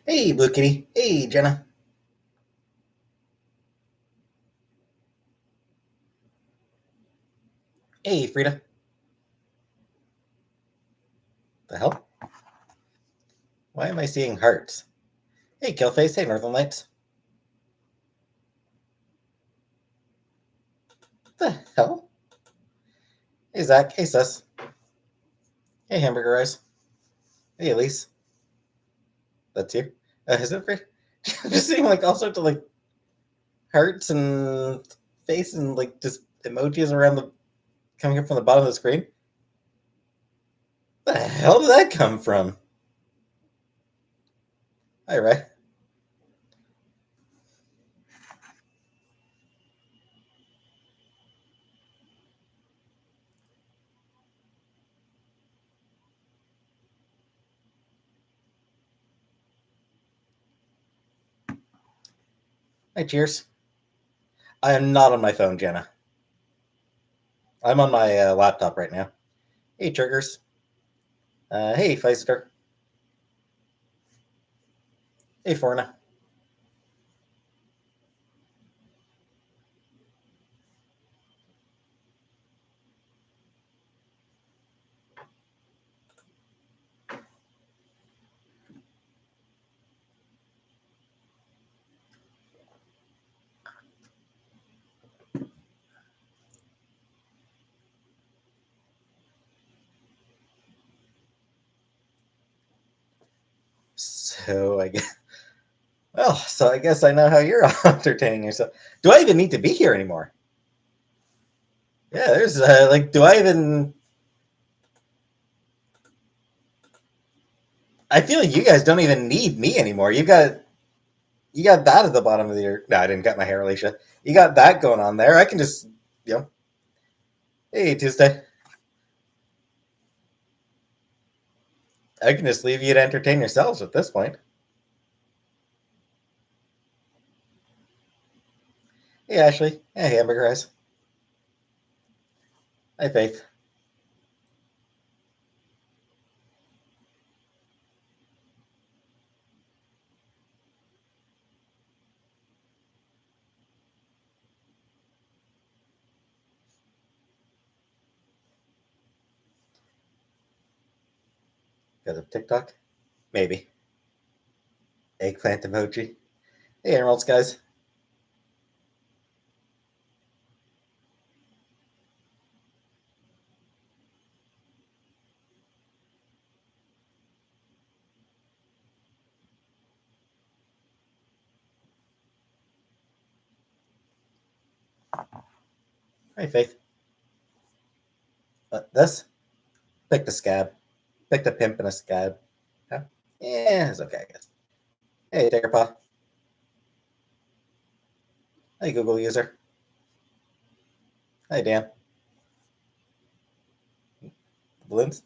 Hey, Blue Kitty. Hey, Jenna. Hey, Frida. The hell? Why am I seeing hearts? Hey, Killface. Hey, Northern Lights. The hell? Hey, Zach. Hey, Sus. Hey, Hamburger Eyes. Hey, Elise. That's you. Is it Frida? I'm just seeing like all sorts of like hearts and face and like just emojis around the coming up from the bottom of the screen. The hell did that come from? Hi, Ray. Hi, cheers. I am not on my phone, Jenna. I'm on my laptop right now. Hey, Triggers. Hey, Feister. Hey, Forna. So I guess so I guess I know how you're entertaining yourself. Do I even need to be here anymore? Yeah, there's like, do I even? I feel like you guys don't even need me anymore. You got that at the bottom of the ear. No, I didn't cut my hair, Alicia. You got that going on there. I can just, you know, hey Tuesday. I can just leave you to entertain yourselves at this point. Hey Ashley. Hey Hamburger Eyes. Hi Faith. Got a TikTok? Maybe. Eggplant emoji. Hey Emeralds guys. Hi Faith. This picked a scab. Picked a pimp and a scab. Huh? Yeah, it's okay, I guess. Hey, Diggerpaw. Hi, Google user. Hi, Dan. Balloons.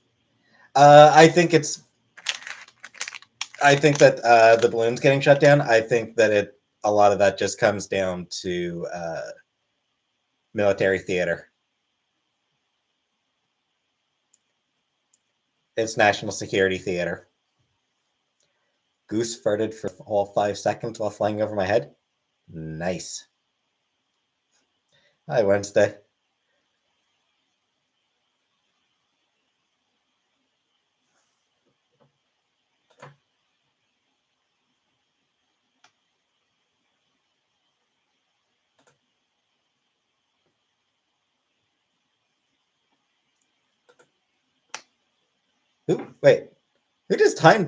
I think it's. I think that the balloons getting shut down. I think that it. A lot of that just comes down to military theater. It's national security theater. Goose farted for all 5 seconds while flying over my head. Nice. Hi, Wednesday. Who? Wait. Who just timed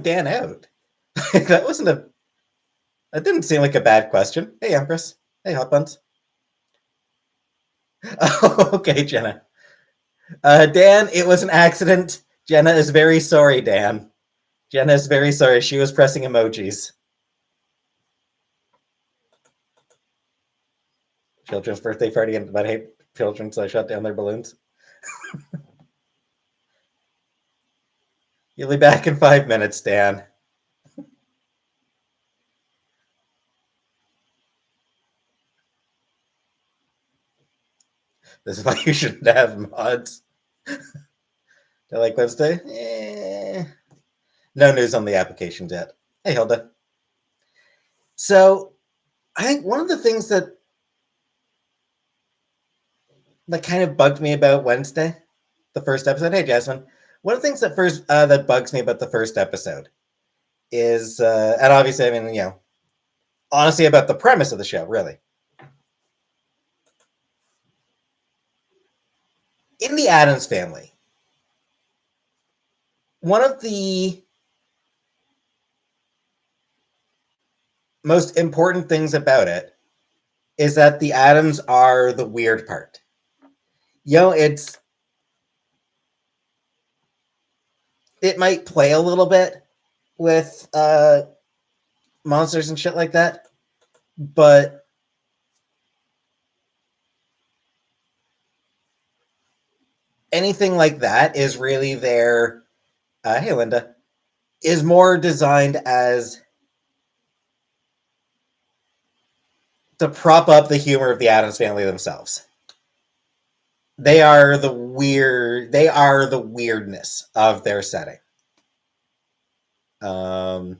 Dan out? That wasn't a. That didn't seem like a bad question. Hey, Empress. Hey, Hot Buns. Oh, okay, Jenna. Dan, it was an accident. Jenna is very sorry, Dan. Jenna is very sorry. She was pressing emojis. Children's birthday party, but I hate children, so I shut down their balloons. You'll be back in 5 minutes, Dan. This is why you shouldn't have mods. They're like Wednesday? No news on the applications yet. Hey, Hilda. So I think one of the things that kind of bugged me about Wednesday, the first episode. Hey, Jasmine. One of the things that bugs me about the first episode is, and obviously, I mean, honestly, about the premise of the show, really. In the Addams Family, one of the most important things about it is that the Addams are the weird part. It might play a little bit with monsters and shit like that, but anything like that is really there. Hey, Linda, is more designed as to prop up the humor of the Addams Family themselves. They are the weird. They are the weirdness of their setting. Um,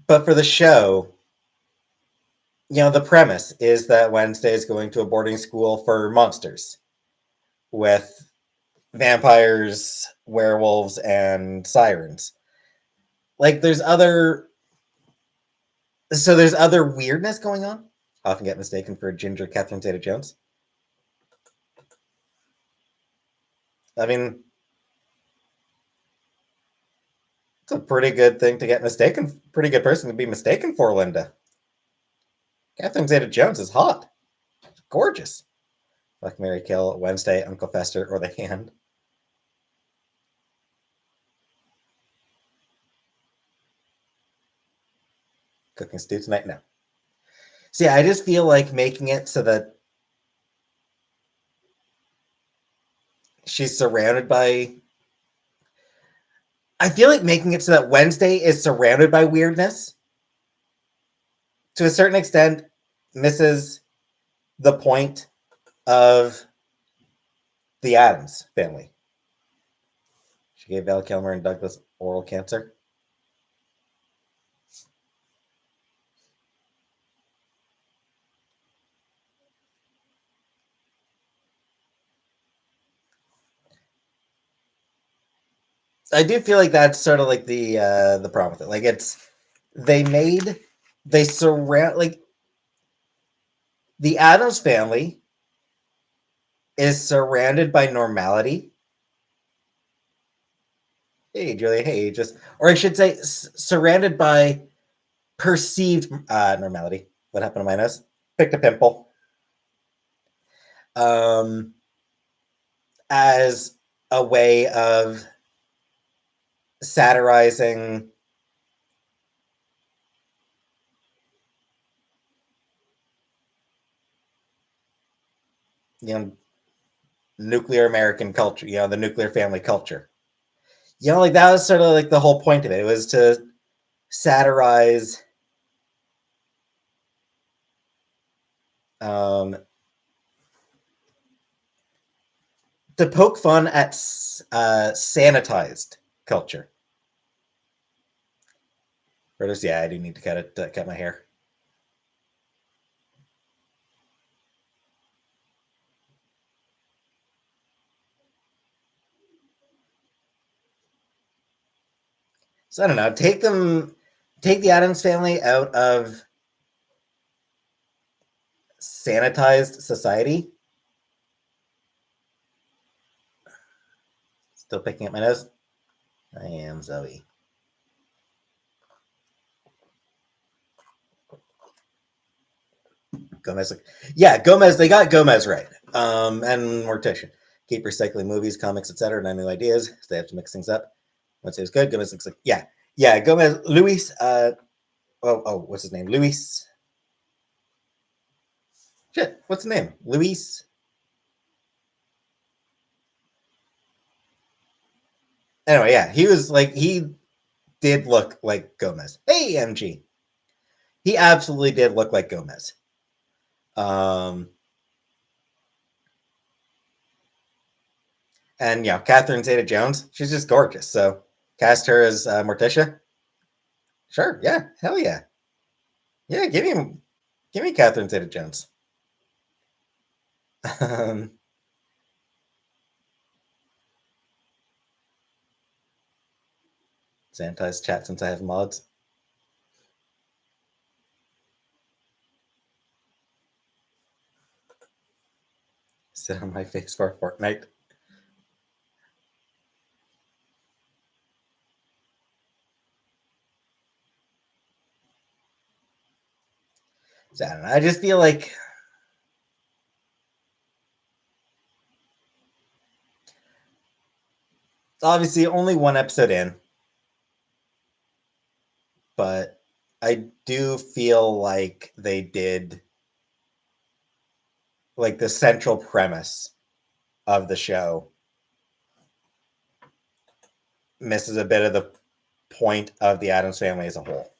but for the show, the premise is that Wednesday is going to a boarding school for monsters with vampires, werewolves, and sirens. Like there's other weirdness going on. I often get mistaken for Ginger Catherine Zeta-Jones. I mean, it's a pretty good thing to get mistaken. Pretty good person to be mistaken for, Linda. Catherine Zeta-Jones is hot, gorgeous. Like Mary Kill, Wednesday, Uncle Fester, or The Hand. Cooking stew tonight? No. See, I just feel like making it so that she's surrounded by. I feel like making it so that Wednesday is surrounded by weirdness to a certain extent misses the point of the Addams Family. She gave Val Kilmer and Douglas oral cancer. I do feel like that's sort of like the problem with it. Like they made they surround like the Addams Family is surrounded by normality. Hey, Julia. Hey, just or I should say, surrounded by perceived normality. What happened to my nose? Picked a pimple. Um, as a way of satirizing you know nuclear American culture, the nuclear family culture. Like that was sort of like the whole point of it. It was to satirize um, to poke fun at sanitized culture. Yeah, I do need to cut my hair. So I don't know. Take the Addams Family out of sanitized society. Still picking at my nose. I am Zoe. Gomez. Yeah, Gomez. They got Gomez right. And Mortician. Keep recycling movies, comics, etc. And new ideas. So they have to mix things up. Once it's good, Gomez looks like yeah. Gomez. Luis. What's his name? Luis. Shit. What's his name? Luis. Anyway, yeah, he did look like Gomez. Hey, MG. He absolutely did look like Gomez. Um, and Catherine Zeta-Jones, she's just gorgeous. So Cast her as Morticia. Sure. Yeah. Hell yeah. Yeah. Give me Catherine Zeta-Jones. Sanitize chat since I have mods. Sit on my face for Fortnite. So, I don't know. I just feel like it's obviously only one episode in, but I do feel like they did like the central premise of the show misses a bit of the point of the Addams Family as a whole.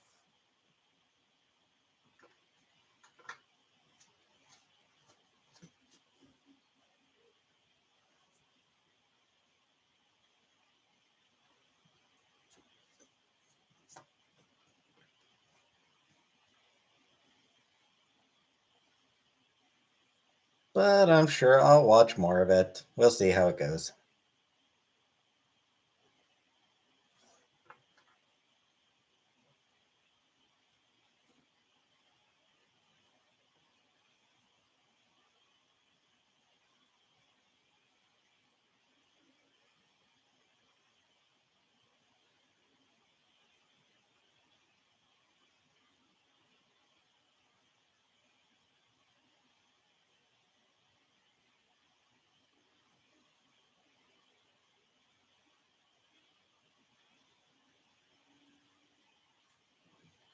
But I'm sure I'll watch more of it. We'll see how it goes.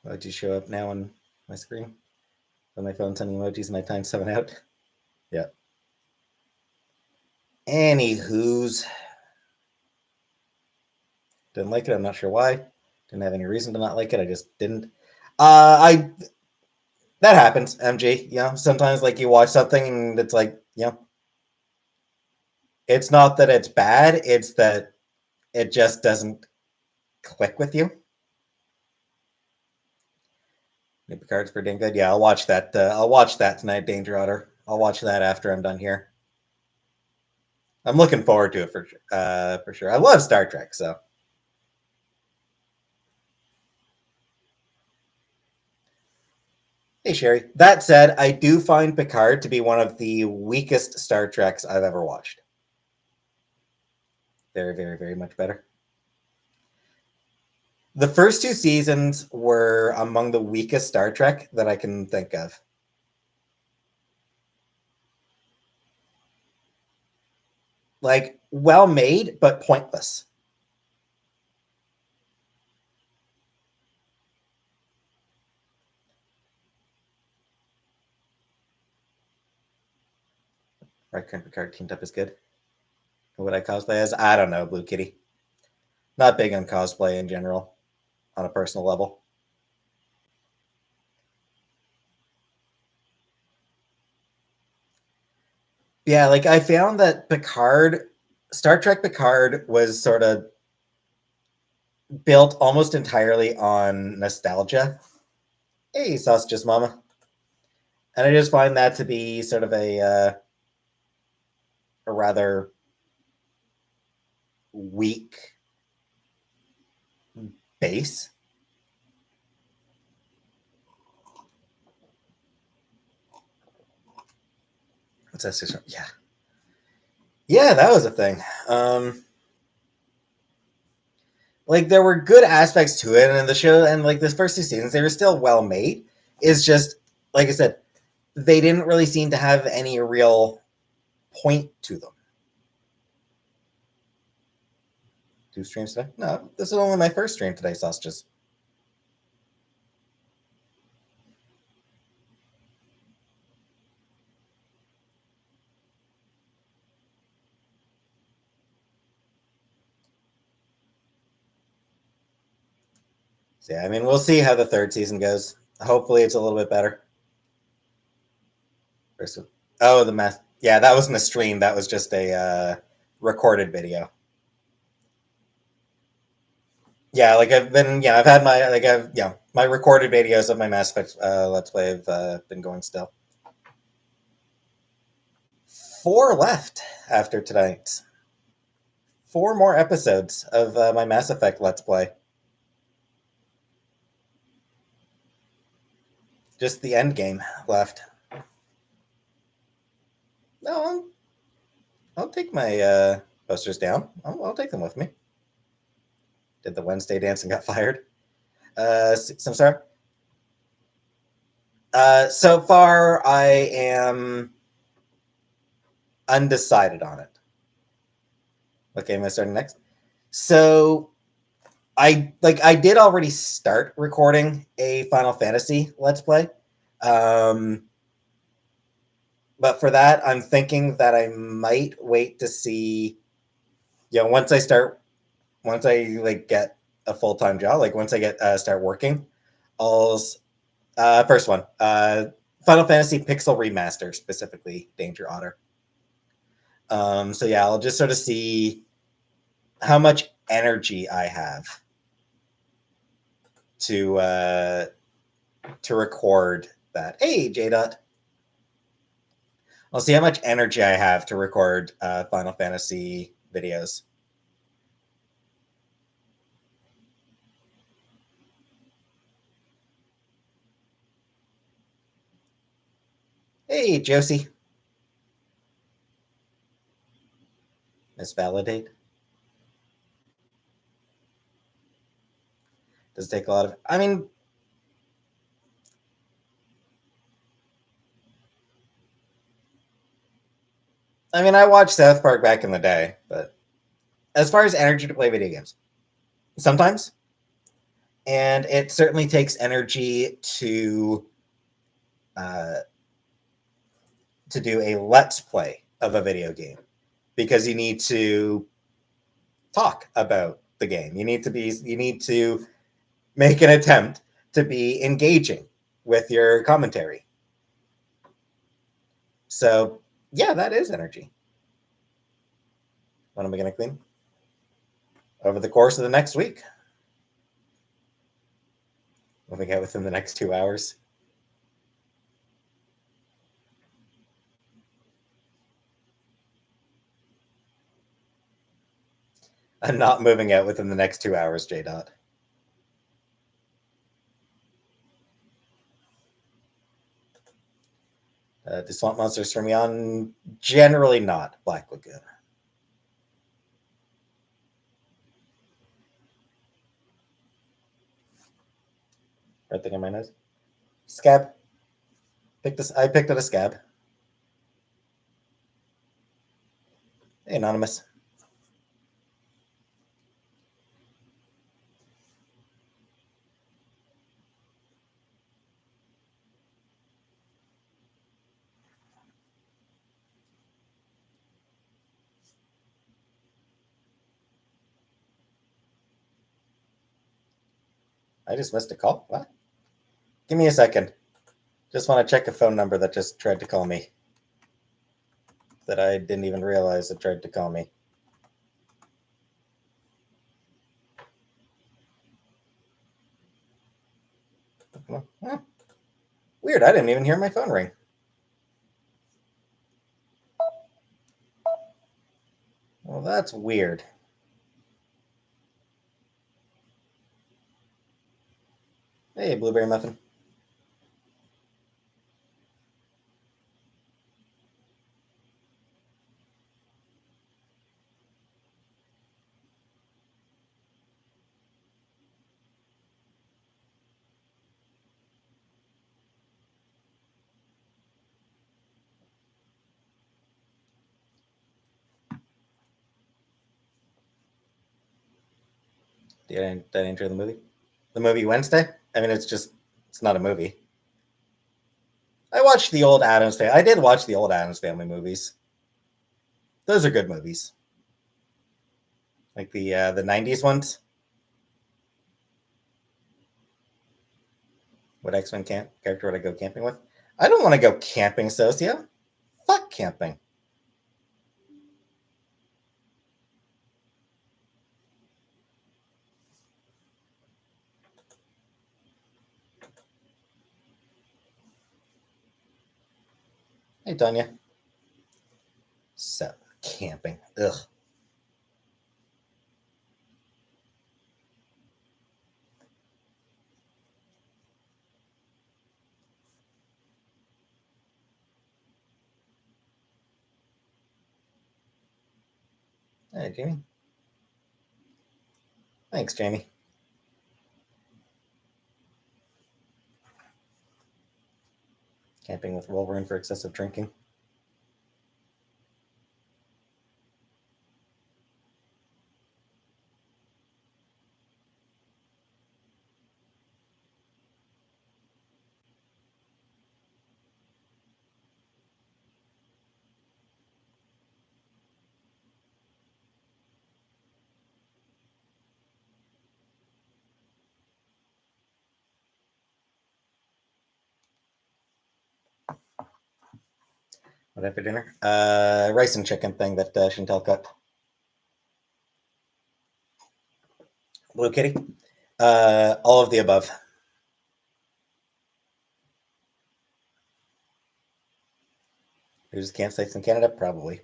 Emojis show up now on my screen. On my phone, sending emojis, my time 7 out. Yeah. Anywho's. Didn't like it. I'm not sure why. Didn't have any reason to not like it. I just didn't. I that happens, MG. You know, sometimes like you watch something and it's like, you know, it's not that it's bad, it's that it just doesn't click with you. New Picard's pretty dang good. Yeah, I'll watch that. I'll watch that tonight, Danger Otter. I'll watch that after I'm done here. I'm looking forward to it for sure. I love Star Trek, so. Hey, Sherry. That said, I do find Picard to be one of the weakest Star Treks I've ever watched. Very, very, very much better. The first two seasons were among the weakest Star Trek that I can think of. Like, well made, but pointless. Riker and Picard teamed up is good. What I cosplay as? I don't know, Blue Kitty. Not big on cosplay in general, on a personal level. Yeah, like I found that Star Trek Picard was sort of built almost entirely on nostalgia. Hey, sausages, mama. And I just find that to be sort of a rather weak base. What's that? Yeah, yeah, that was a thing. Like there were good aspects to it, and the show, and like the first two seasons, they were still well made. It's just like I said, they didn't really seem to have any real point to them. Two streams today? No, this is only my first stream today, sausages. So yeah, I mean, we'll see how the third season goes. Hopefully, it's a little bit better. Oh, the math. Yeah, that wasn't a stream. That was just a recorded video. Yeah, like I've had my my recorded videos of my Mass Effect Let's Play have been going still. 4 left after tonight. 4 more episodes of my Mass Effect Let's Play. Just the end game left. No, I'll take my posters down. I'll take them with me. Did the Wednesday dance and got fired. Samsara. So far, I am undecided on it. Okay, am I starting next? So I did already start recording a Final Fantasy Let's Play. But for that, I'm thinking that I might wait to see, once I like get a full-time job, like once I get start working, I'll first one, Final Fantasy Pixel Remaster, specifically Danger Otter. So yeah, I'll just sort of see how much energy I have to record that. Hey, J Dot. I'll see how much energy I have to record Final Fantasy videos. Hey, Josie. Miss Validate. Does it take a lot of? I watched South Park back in the day, but as far as energy to play video games, sometimes, and it certainly takes energy uh, to do a let's play of a video game because you need to talk about the game. You need to make an attempt to be engaging with your commentary. So yeah, that is energy. When am I going to clean? Over the course of the next week. Moving out within the next 2 hours. I'm not moving out within the next 2 hours, J Dot. Do swamp monsters turn me on? Generally not. Black Lagoon. Red thing on my nose. Scab. I picked up a scab. Hey, anonymous. I just missed a call. What? Give me a second. Just want to check a phone number that just tried to call me. That I didn't even realize it tried to call me. Huh. Weird. I didn't even hear my phone ring. Well, that's weird. Hey, Blueberry Muffin. Did I enjoy the movie? The movie Wednesday? It's not a movie. I watched the old Addams Family. I did watch the old Addams Family movies. Those are good movies. Like the 90s ones. What X-Men character would I go camping with? I don't want to go camping, Socia. Fuck camping. Hey, Tanya. So, camping. Ugh. Hey, Jamie. Thanks, Jamie. Camping with Wolverine for excessive drinking. What had for dinner? Rice and chicken thing that Chantel cooked. Blue Kitty. All of the above. There's campsites in Canada, probably.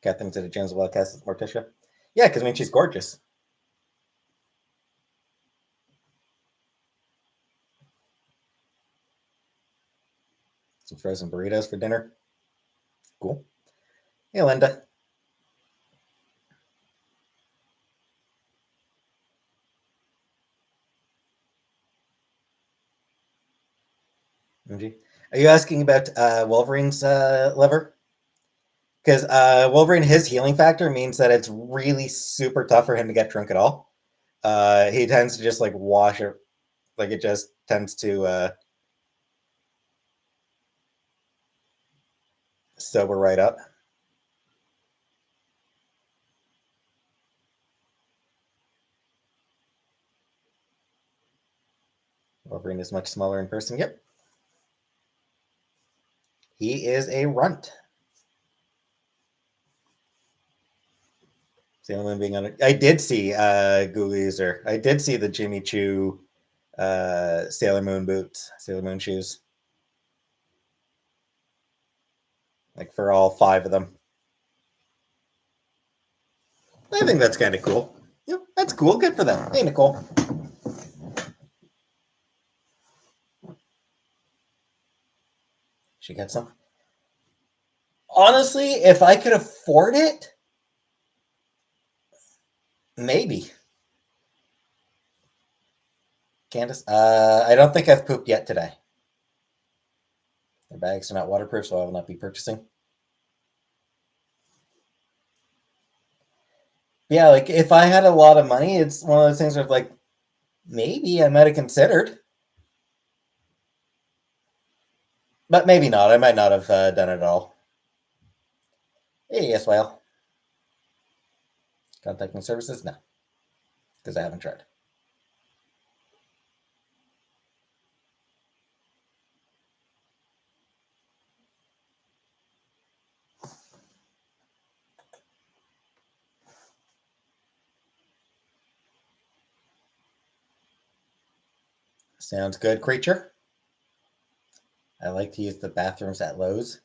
Catherine to the James Wildcast Morticia. Yeah, because I mean she's gorgeous. Some frozen burritos for dinner. Cool. Hey, Linda. MG. Are you asking about Wolverine's liver? Because Wolverine, his healing factor means that it's really super tough for him to get drunk at all. He tends to just like wash it, like it just tends to sober right up. Wolverine is much smaller in person. Yep, he is a runt. Sailor Moon being on it. I did see Google user. I did see the Jimmy Choo Sailor Moon boots, Sailor Moon shoes, like for all five of them. I think that's kind of cool. Yep, that's cool. Good for them. Hey, Nicole. She got some. Honestly, if I could afford it, maybe. Candace, I don't think I've pooped yet today. The bags are not waterproof, so I will not be purchasing. Yeah, like if I had a lot of money, it's one of those things where like maybe I might have considered, but maybe not. I might not have done it at all. Hey, yes, well, contacting services, no, because I haven't tried. Sounds good, creature. I like to use the bathrooms at Lowe's.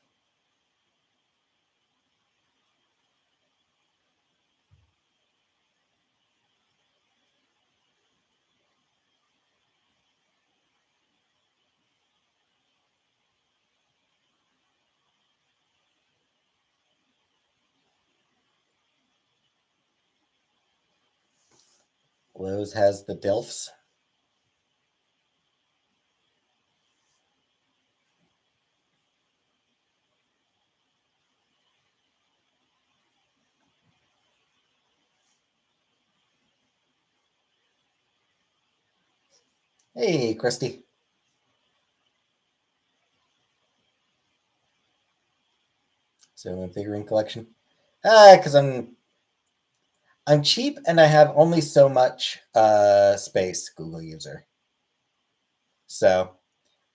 Lowe's has the DILFs. Hey, Christy. So, figurine collection. Because I'm cheap and I have only so much space. Google user. So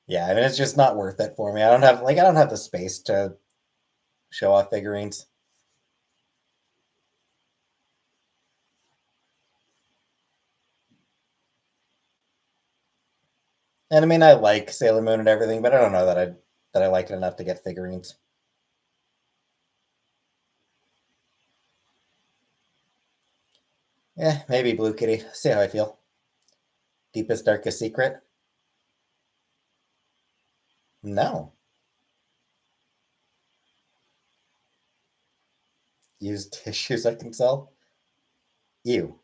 yeah, I mean it's just not worth it for me. I don't have the space to show off figurines. And I mean I like Sailor Moon and everything, but I don't know that that I like it enough to get figurines. Yeah, maybe Blue Kitty. See how I feel. Deepest, darkest secret? No. Used tissues I can sell? You.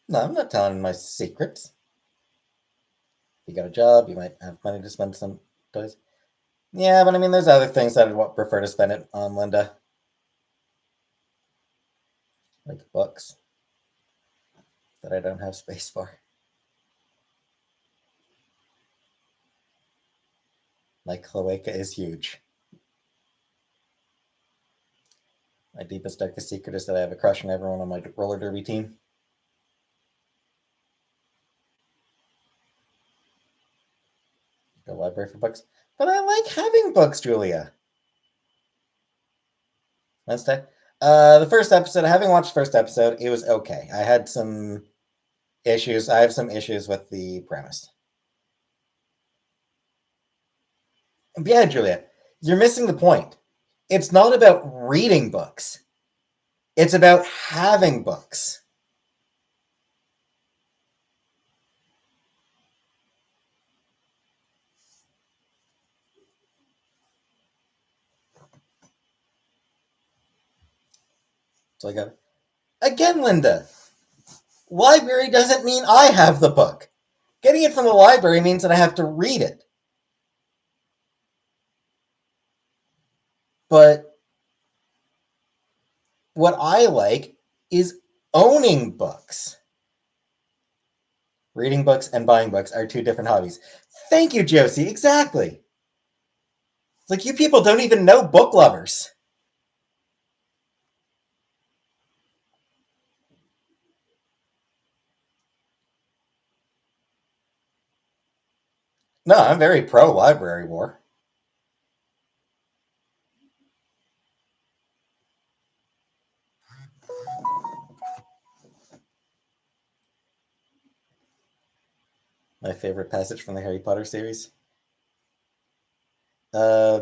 No, I'm not telling my secrets. If you got a job, you might have money to spend some toys. Yeah, but I mean, there's other things that I'd prefer to spend it on, Linda. Like books that I don't have space for. My cloaca is huge. My deepest, darkest secret is that I have a crush on everyone on my roller derby team. Go library for books. But I like having books, Julia. Wednesday. The first episode, having watched the first episode, it was okay. I had some issues. I have some issues with the premise. Yeah, Julia, you're missing the point. It's not about reading books. It's about having books. So I got again, Linda. Library doesn't mean I have the book. Getting it from the library means that I have to read it. But what I like is owning books. Reading books and buying books are two different hobbies. Thank you, Josie. Exactly. It's like you people don't even know book lovers. No, I'm very pro library war. My favorite passage from the Harry Potter series. Uh,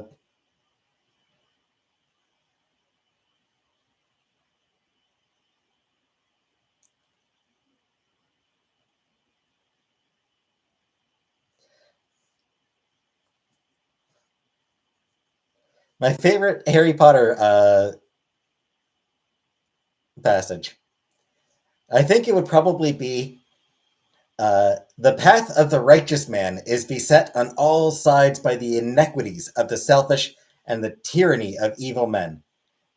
my favorite Harry Potter passage. I think it would probably be the path of the righteous man is beset on all sides by the iniquities of the selfish and the tyranny of evil men.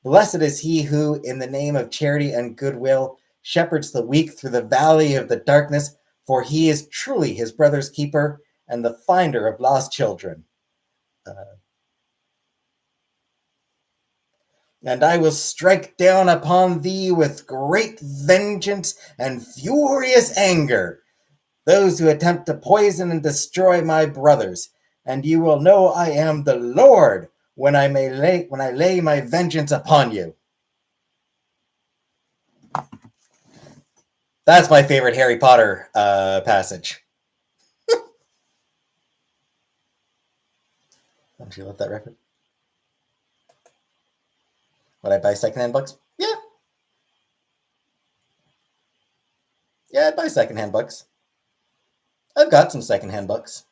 Blessed is he who, in the name of charity and goodwill, shepherds the weak through the valley of the darkness, for he is truly his brother's keeper and the finder of lost children. Uh, and I will strike down upon thee with great vengeance and furious anger those who attempt to poison and destroy my brothers, and you will know I am the Lord when I lay my vengeance upon you. That's my favorite Harry Potter passage. Don't you love that reference? Would I buy secondhand books? Yeah, yeah, I'd buy secondhand books. I've got some secondhand books.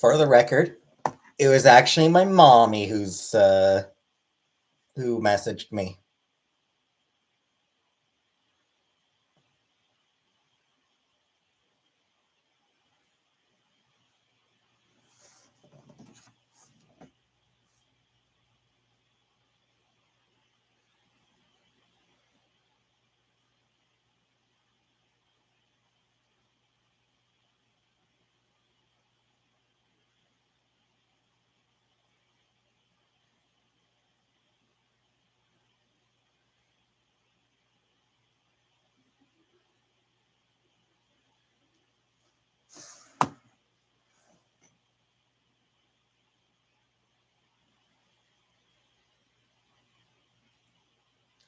For the record, it was actually my mommy who messaged me.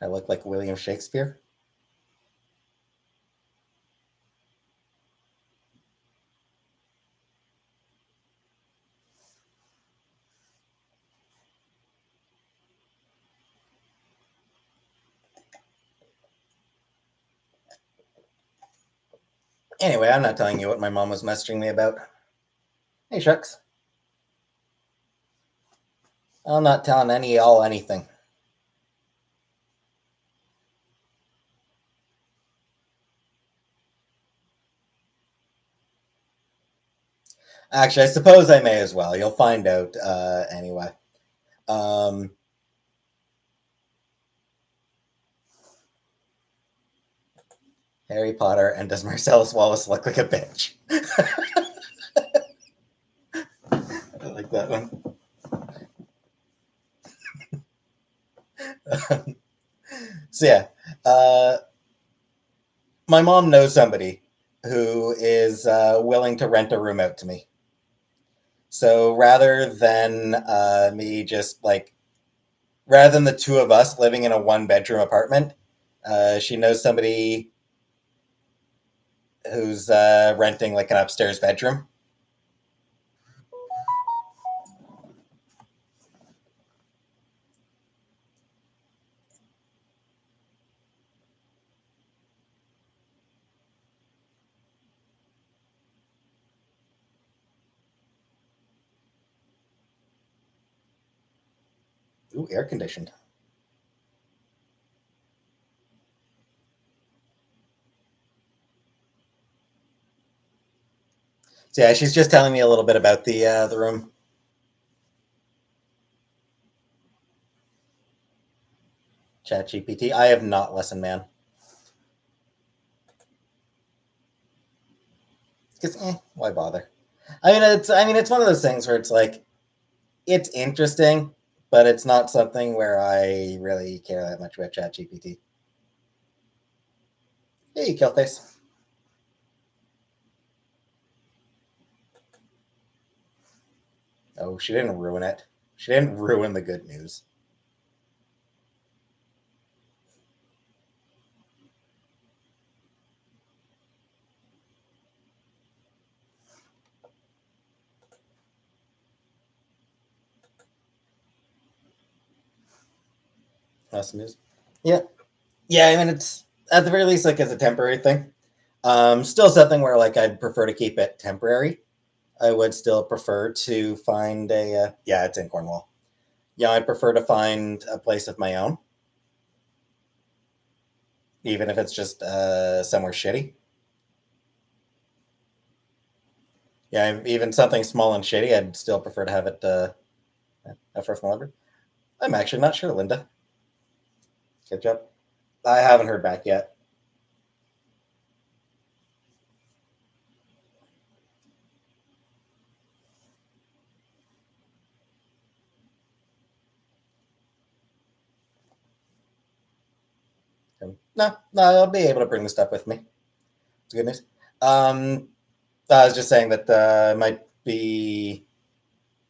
I look like William Shakespeare. Anyway, I'm not telling you what my mom was messaging me about. Hey, shucks. I'm not telling any all anything. Actually, I suppose I may as well. You'll find out anyway. Um, Harry Potter and does Marcellus Wallace look like a bitch? I like that one. So yeah, uh, my mom knows somebody who is willing to rent a room out to me. So rather than the two of us living in a one bedroom apartment, she knows somebody who's renting like an upstairs bedroom. Ooh, air conditioned. So yeah, she's just telling me a little bit about the room. Chat GPT. I have not listened, man. Because why bother? I mean it's one of those things where it's like it's interesting, but it's not something where I really care that much about Chat GPT. Hey, Killface. Oh, she didn't ruin it. She didn't ruin the good news. Awesome news. Yeah, yeah. I mean, it's at the very least like as a temporary thing. Still something where like I'd prefer to keep it temporary. I would still prefer to find a yeah, it's in Cornwall. Yeah, I'd prefer to find a place of my own, even if it's just somewhere shitty. Yeah, even something small and shitty, I'd still prefer to have it a first November. I'm actually not sure, Linda. Catch up. I haven't heard back yet. No, no, I'll be able to bring the stuff with me. It's good news. Um, I was just saying that I might be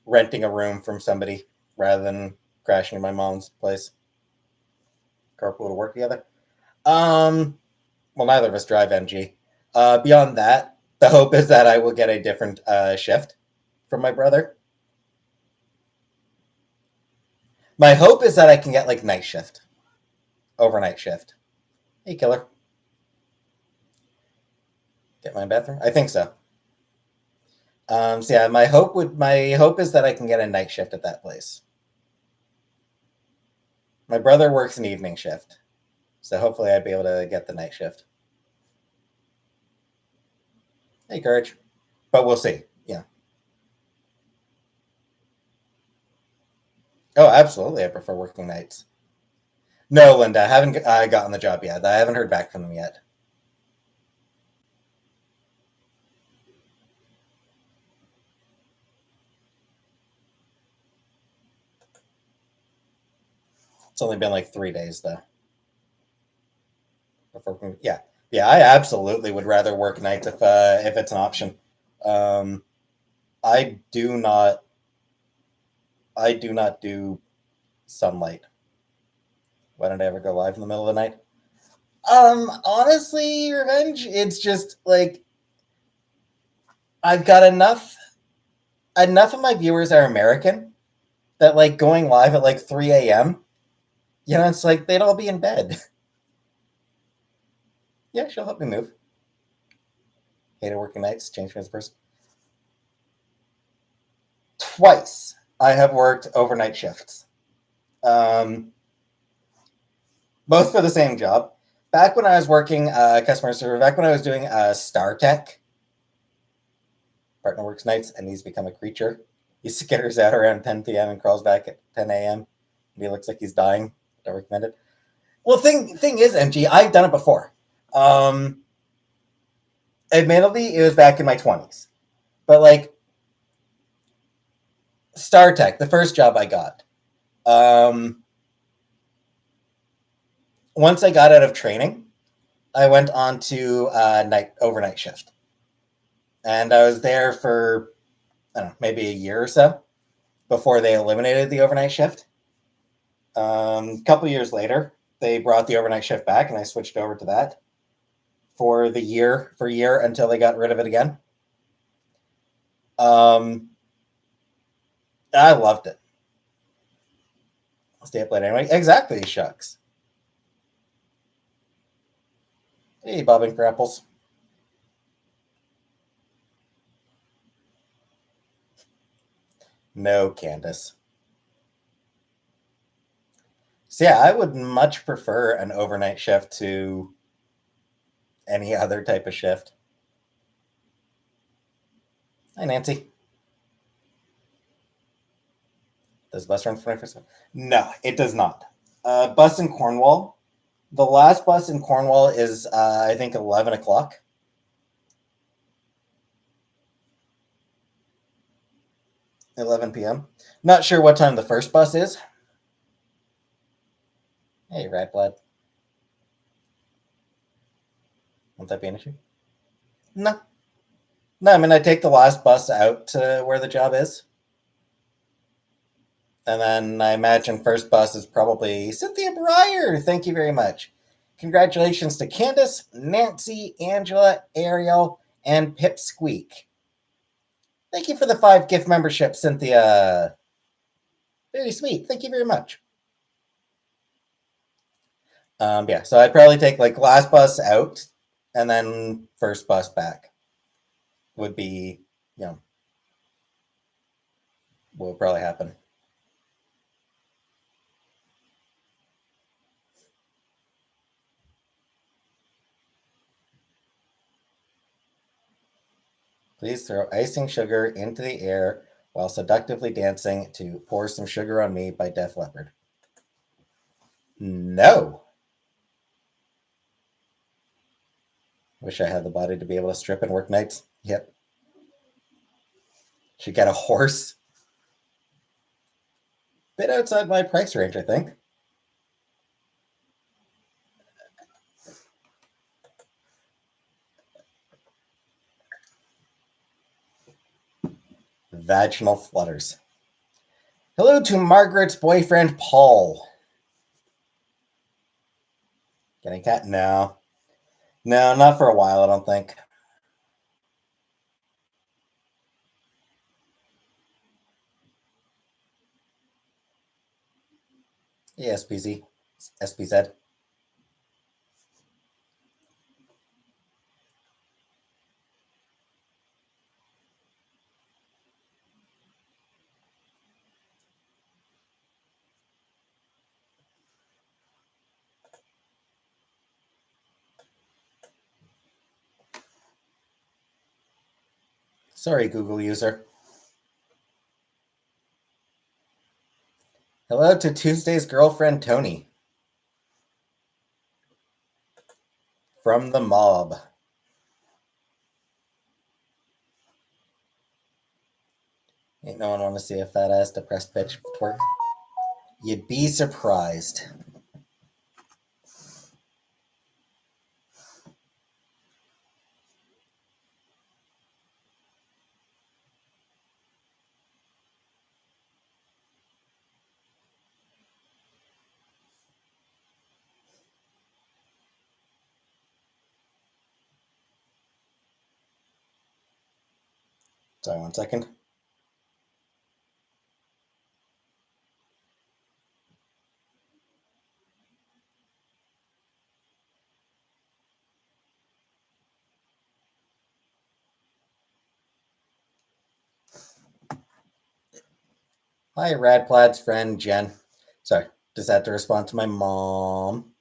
renting a room from somebody rather than crashing in my mom's place. Carpool to work together. Um, well, neither of us drive MG. Beyond that, the hope is that I will get a different shift from my brother. My hope is that I can get like night shift, overnight shift. Hey, killer, get my bathroom. I think so. So yeah, my hope is that I can get a night shift at that place. My brother works an evening shift, so hopefully I'd be able to get the night shift. Hey, courage, but we'll see. Yeah. Oh, absolutely. I prefer working nights. No, Linda, I haven't gotten the job yet. I haven't heard back from them yet. It's only been like 3 days though. Before, yeah, yeah. I absolutely would rather work nights if it's an option. Um, I do not. I do not do sunlight. Why did I ever go live in the middle of the night? Honestly, revenge. It's just like I've got enough of my viewers are American that like going live at like 3 a.m. You know, it's like they'd all be in bed. Yeah, she'll help me move. Hated working nights. Change me as a person. Twice I have worked overnight shifts. Um, both for the same job. Back when I was working customer service, back when I was doing Star Tech, partner works nights and he's become a creature. He skitters out around 10 p.m. and crawls back at 10 a.m. And he looks like he's dying. Don't recommend it. Well, thing is, MG, I've done it before. Um, Admittedly, it was back in my 20s, but like Star Tech, the first job I got. Um, Once I got out of training, I went on to night overnight shift, and I was there for I don't know, maybe a year or so before they eliminated the overnight shift. A couple years later, they brought the overnight shift back, and I switched over to that for a year until they got rid of it again. Um, I loved it. I'll stay up late anyway. Exactly, shucks. Hey, bobbing for apples. No, Candace. So yeah, I would much prefer an overnight shift to any other type of shift. Hi, Nancy. Does bus run 24/7? No, it does not. Bus in Cornwall. The last bus in Cornwall is, I think, 11 o'clock. 11 p.m. Not sure what time the first bus is. Hey, rat blood. Won't that be an issue? No. No, I mean, I take the last bus out to where the job is. And then I imagine first bus is probably Cynthia Breyer. Thank you very much. Congratulations to Candace, Nancy, Angela, Ariel, and Pipsqueak. Thank you for the 5 gift membership, Cynthia. Very sweet. Thank you very much. Yeah, so I'd probably take like last bus out and then first bus back would be, you know, what would probably happen. Please throw icing sugar into the air while seductively dancing to Pour Some Sugar on Me by Def Leppard. No. Wish I had the body to be able to strip and work nights. Yep. Should get a horse. Bit outside my price range, I think. Vaginal flutters. Hello to Margaret's boyfriend, Paul. Getting cat? No. No, not for a while, I don't think. Yeah, SPZ. SPZ. Sorry, Google user. Hello to Tuesday's girlfriend, Tony. From the mob. Ain't no one want to see a fat ass depressed bitch twerk. You'd be surprised. Sorry, 1 second. Hi, Radplaid's friend Jen. Sorry, just had to respond to my mom.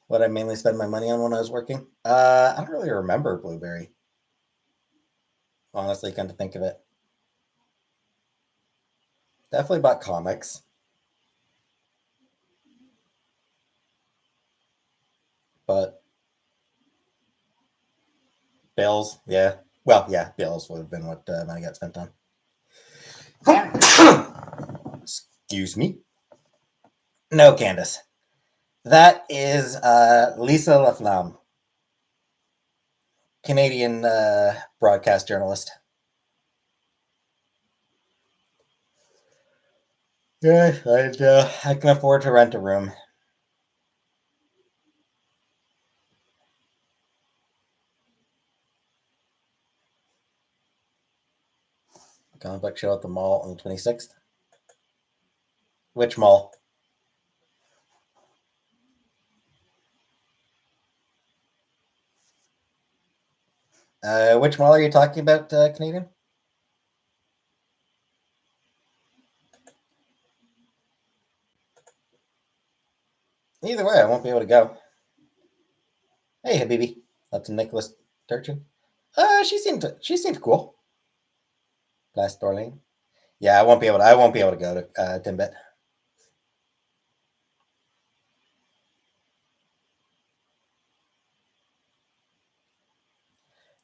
What I mainly spend my money on when I was working? I don't really remember Blueberry. Honestly, come to think of it. Definitely bought comics. But bills, yeah. Well, yeah, bills would have been what money got spent on. Excuse me. No, Candace. That is Lisa Laflamme, Canadian broadcast journalist. Yeah, I can afford to rent a room. Comic book show at the mall on the 26th. Which mall? Which mall are you talking about, Canadian? Either way, I won't be able to go. Hey, Habibi. That's Nicholas Turchin. She seemed cool. Glass Dorling. Yeah, I won't be able to go to Timbit.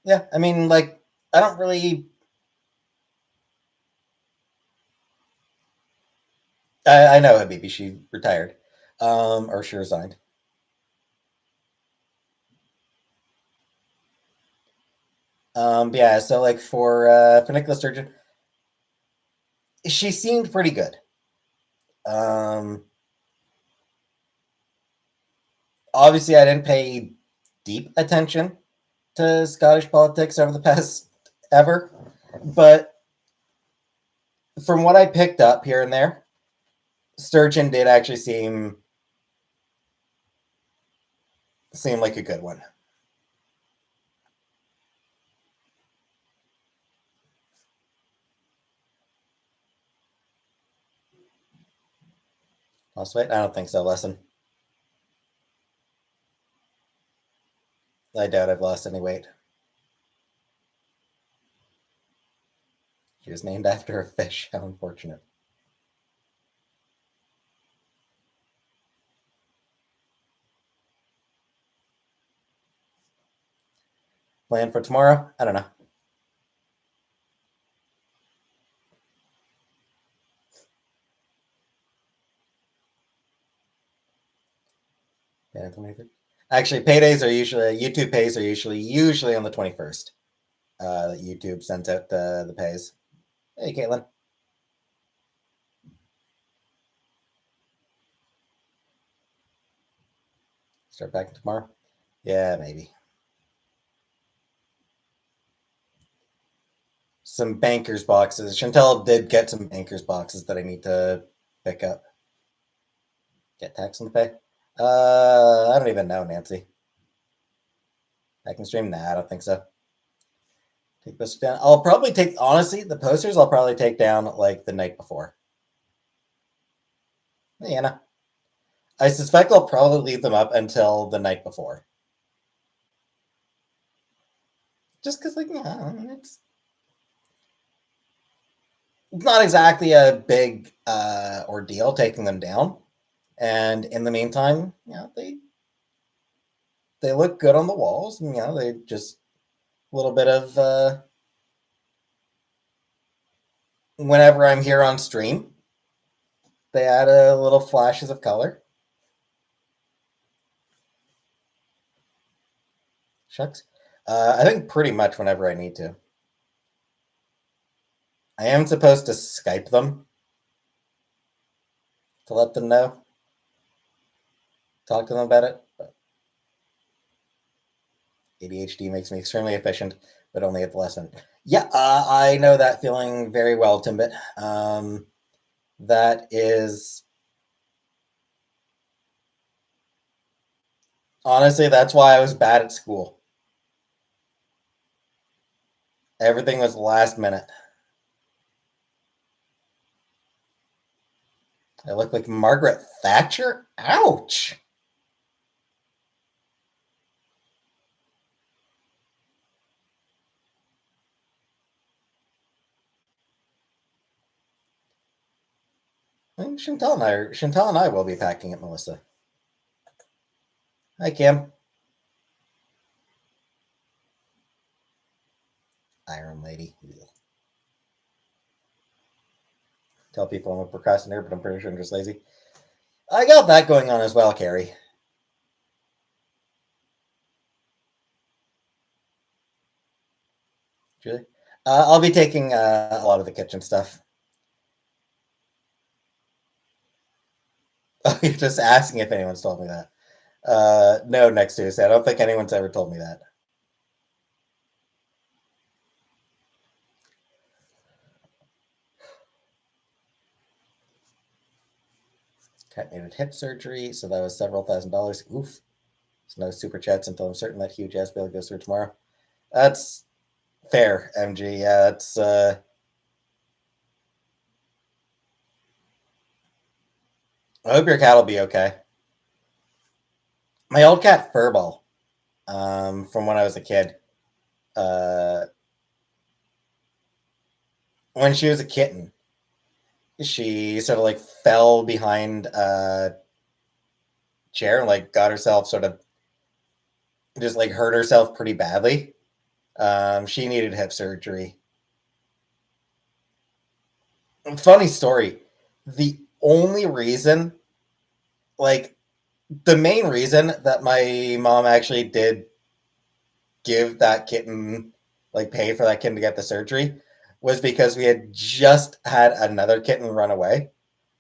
Yeah, I mean, like, I don't really. I know Habibi. She retired, or she resigned. Yeah. So, like, for Nicholas Sturgeon, she seemed pretty good. Um, Obviously, I didn't pay deep attention to Scottish politics over the past ever, but from what I picked up here and there, Sturgeon did actually seem like a good one. Lost weight? I don't think so. Lesson. I doubt I've lost any weight. She was named after a fish. How unfortunate. Plan for tomorrow? I don't know. Yeah, 23rd. Actually, paydays are usually YouTube pays are usually on the 21st. YouTube sends out the pays. Hey, Caitlin. Start back tomorrow. Yeah, maybe. Some bankers boxes. Chantel did get some bankers boxes that I need to pick up. Get tax on the pay. I don't even know, Nancy. I can stream. Nah, I don't think so. Take posters down. I'll probably take honestly the posters. I'll probably take down like the night before. Hey, Anna. I suspect I'll probably leave them up until the night before. Just because, like, yeah, it's not exactly a big ordeal taking them down. And in the meantime, they look good on the walls. And, they just a little bit of whenever I'm here on stream, they add a little flashes of color. Shucks. I think pretty much whenever I need to. I am supposed to Skype them to let them know, talk to them about it. But ADHD makes me extremely efficient, but only at the last minute. Yeah, I know that feeling very well, Timbit. That is honestly, that's why I was bad at school. Everything was last minute. I look like Margaret Thatcher. Ouch. I think Chantal and I will be packing it, Melissa. Hi, Kim. Iron Lady. Ugh. Tell people I'm a procrastinator, but I'm pretty sure I'm just lazy. I got that going on as well, Carrie. Really? I'll be taking a lot of the kitchen stuff. Oh, you're just asking if anyone's told me that. No, next Tuesday. I don't think anyone's ever told me that. Cat needed hip surgery, so that was several $1,000s. Oof. There's no super chats until I'm certain that huge ass bill goes through tomorrow. That's fair, MG. Yeah, it's I hope your cat will be okay. My old cat Furball, from when I was a kid, uh, when she was a kitten, she sort of like fell behind a chair and like got herself sort of just like hurt herself pretty badly. She needed hip surgery. Funny story. The only reason, like the main reason that my mom actually did give that kitten, like pay for that kitten to get the surgery, was because we had just had another kitten run away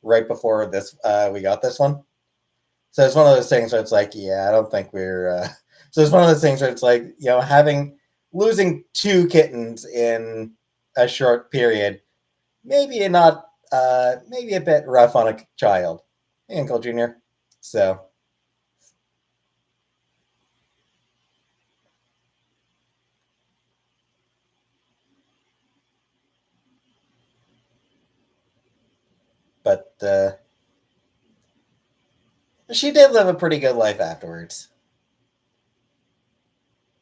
right before this. We got this one, so it's one of those things where it's like, yeah, I don't think we're. So it's one of those things where it's like, having losing two kittens in a short period, maybe not, maybe a bit rough on a child. Hey, Uncle Junior. So, but she did live a pretty good life afterwards.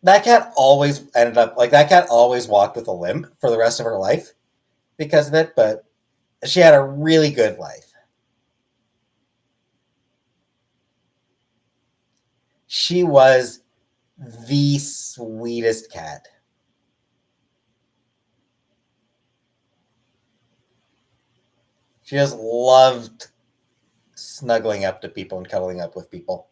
That cat always ended up like that cat always walked with a limp for the rest of her life because of it, but she had a really good life. She was the sweetest cat. She just loved snuggling up to people and cuddling up with people.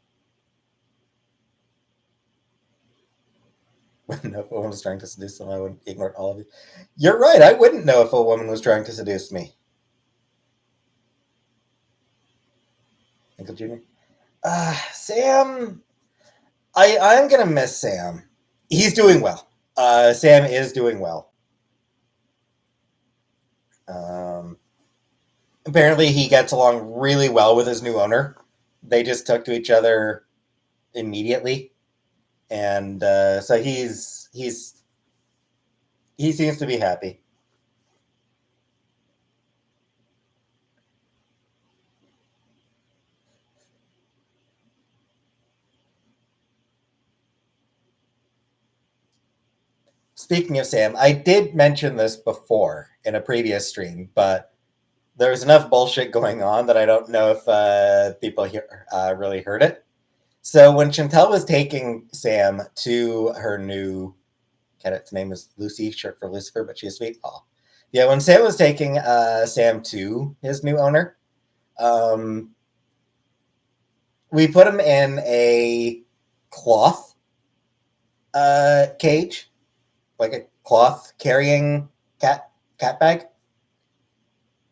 When no woman was trying to seduce them, I would ignore all of you. You're right. I wouldn't know if a woman was trying to seduce me. Uncle Junior. Sam. I'm gonna miss Sam. He's doing well. Sam is doing well. Um, Apparently, he gets along really well with his new owner. They just took to each other immediately, and so he seems to be happy. Speaking of Sam, I did mention this before in a previous stream, but there was enough bullshit going on that I don't know if people here really heard it. So when Chantel was taking Sam to her new its name is Lucy, short for Lucifer, but she's sweet. Oh, yeah. When Sam was taking Sam to his new owner, um, we put him in a cloth cage, like a cloth carrying cat bag,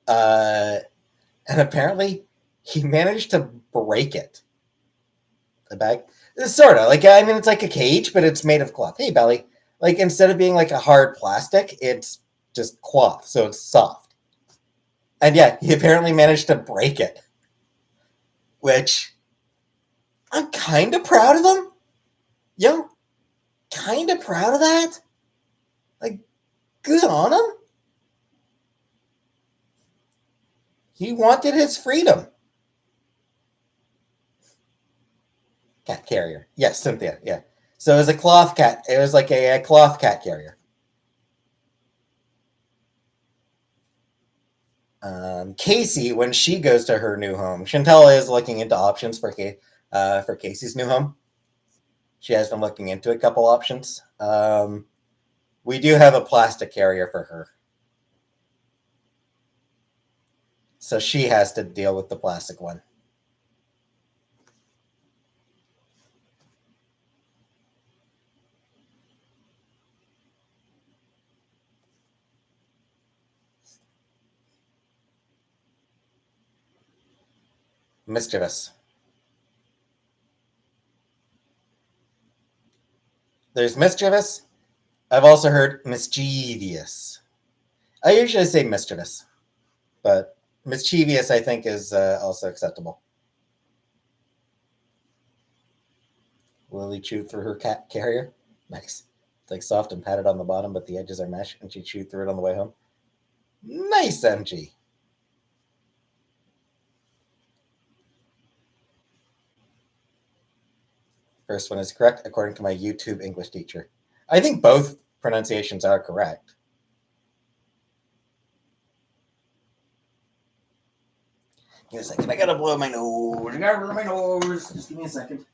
uh, and apparently he managed to break it. The bag, sort of like I mean, it's like a cage, but it's made of cloth. Hey, Belly. Like instead of being like a hard plastic, it's just cloth, so it's soft. And yeah, he apparently managed to break it, which I'm kind of proud of him. Yeah, kind of proud of that. Like, good on him. He wanted his freedom. Cat carrier. Yes, Cynthia. Yeah. So it was a cloth cat. It was like a cloth cat carrier. Casey, when she goes to her new home, Chantel is looking into options for Casey's new home. She has been looking into a couple options. We do have a plastic carrier for her, so she has to deal with the plastic one. Mischievous. There's mischievous. I've also heard mischievous. I usually say mischievous, but mischievous I think is also acceptable. Lily chewed through her cat carrier. Nice. It's like soft and padded on the bottom, but the edges are mesh, and she chewed through it on the way home. Nice, MG. First one is correct, according to my YouTube English teacher. I think both pronunciations are correct. Give me a second. I gotta blow my nose. I gotta blow my nose. Just give me a second.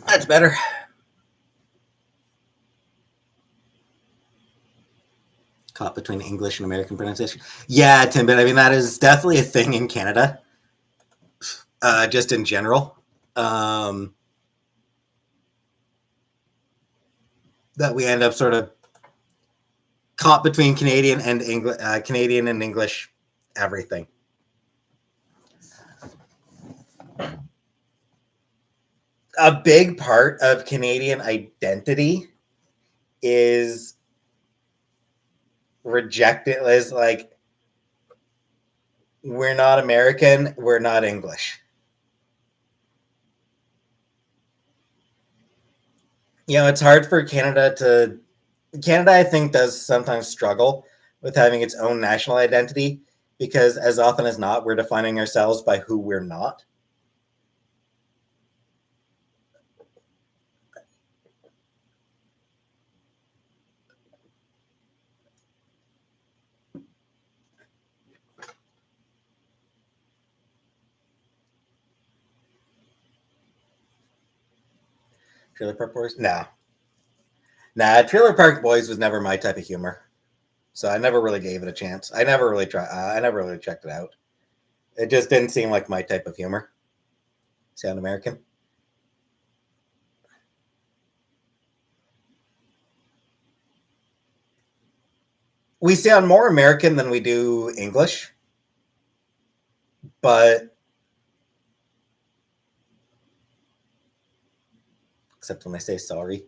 That's better. Caught between English and American pronunciation. Yeah, Tim, but I mean that is definitely a thing in Canada, just in general. Um, that we end up sort of caught between Canadian and English everything. A big part of Canadian identity is rejected as like we're not American, we're not English. You know, it's hard for Canada I think does sometimes struggle with having its own national identity because as often as not we're defining ourselves by who we're not. Trailer Park Boys? Trailer Park Boys was never my type of humor, so I never really gave it a chance. I never really checked it out. It just didn't seem like my type of humor. Sound American? We sound more American than we do English, but except when I say sorry.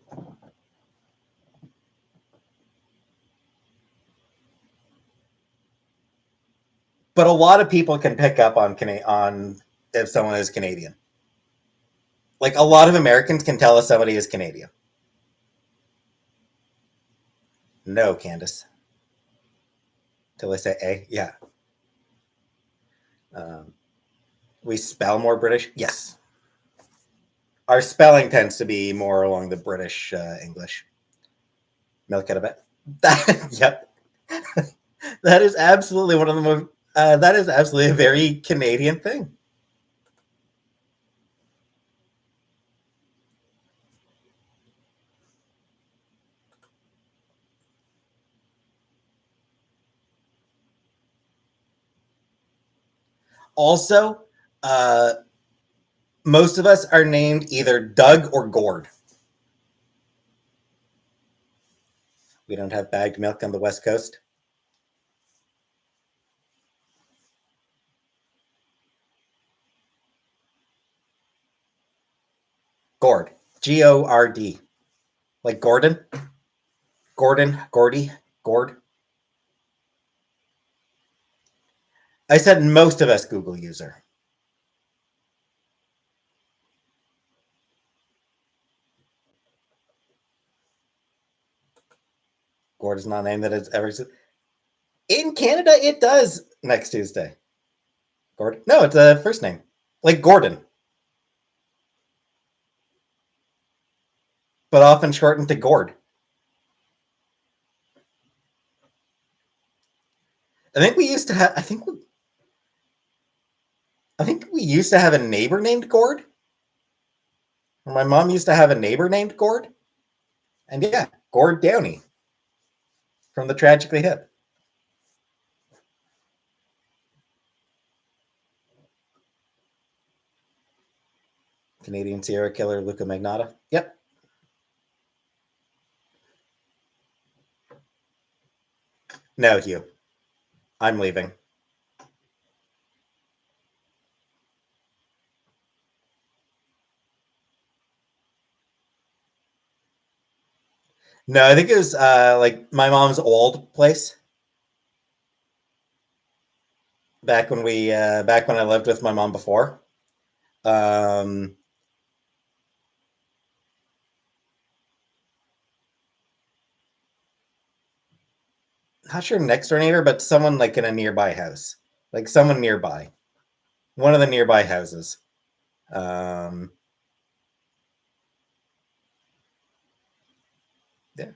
But a lot of people can pick up on if someone is Canadian. Like a lot of Americans can tell if somebody is Canadian. No, Candace. Till I say A, yeah. Um, we spell more British. Yes, our spelling tends to be more along the British English. Milk out of bed. That, yep. That is absolutely one of the most. That is absolutely a very Canadian thing. Also, uh, most of us are named either Doug or Gord. We don't have bagged milk on the West Coast. Gord. Gord. Like Gordon? Gordon? Gordy? Gord? I said most of us Google user. Gord is not a name that has ever. In Canada, it does next Tuesday. Gordon? No, it's a first name. Like Gordon, but often shortened to Gord. I think we used to have. I think we used to have a neighbor named Gord. My mom used to have a neighbor named Gord, and yeah, Gord Downey from the Tragically Hip. Canadian serial killer Luca Magnotta. Yep. No, Hugh. I'm leaving. No, I think it was like my mom's old place back when I lived with my mom before. Um, Not sure next door neighbor, but someone like in a nearby house, like someone nearby, one of the nearby houses. Um, yeah.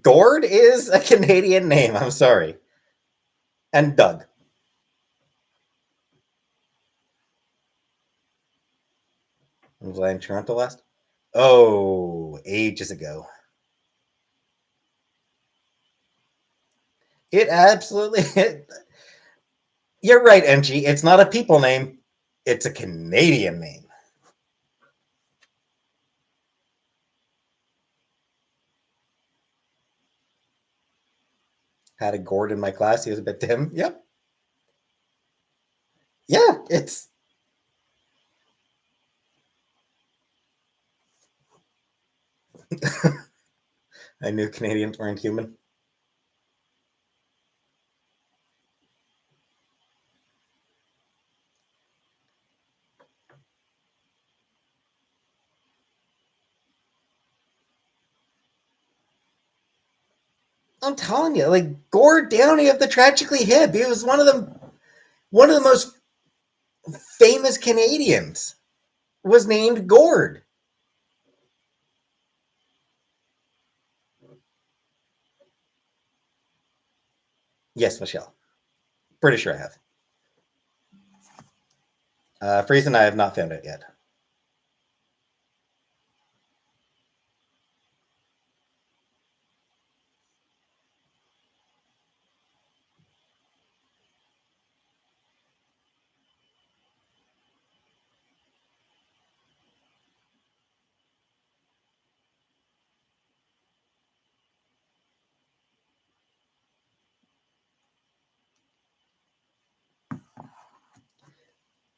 Gord is a Canadian name. I'm sorry, and Doug. Was I in Toronto last? Oh, ages ago. It absolutely. You're right, NG. It's not a people name. It's a Canadian name. Had a Gord in my class. He was a bit dim. Yep. Yeah, it's. I knew Canadians weren't human. I'm telling you, like Gord Downey of the Tragically Hip. He was one of the most famous Canadians. Was named Gord. Yes, Michelle. Pretty sure I have. For reason I have not found it yet.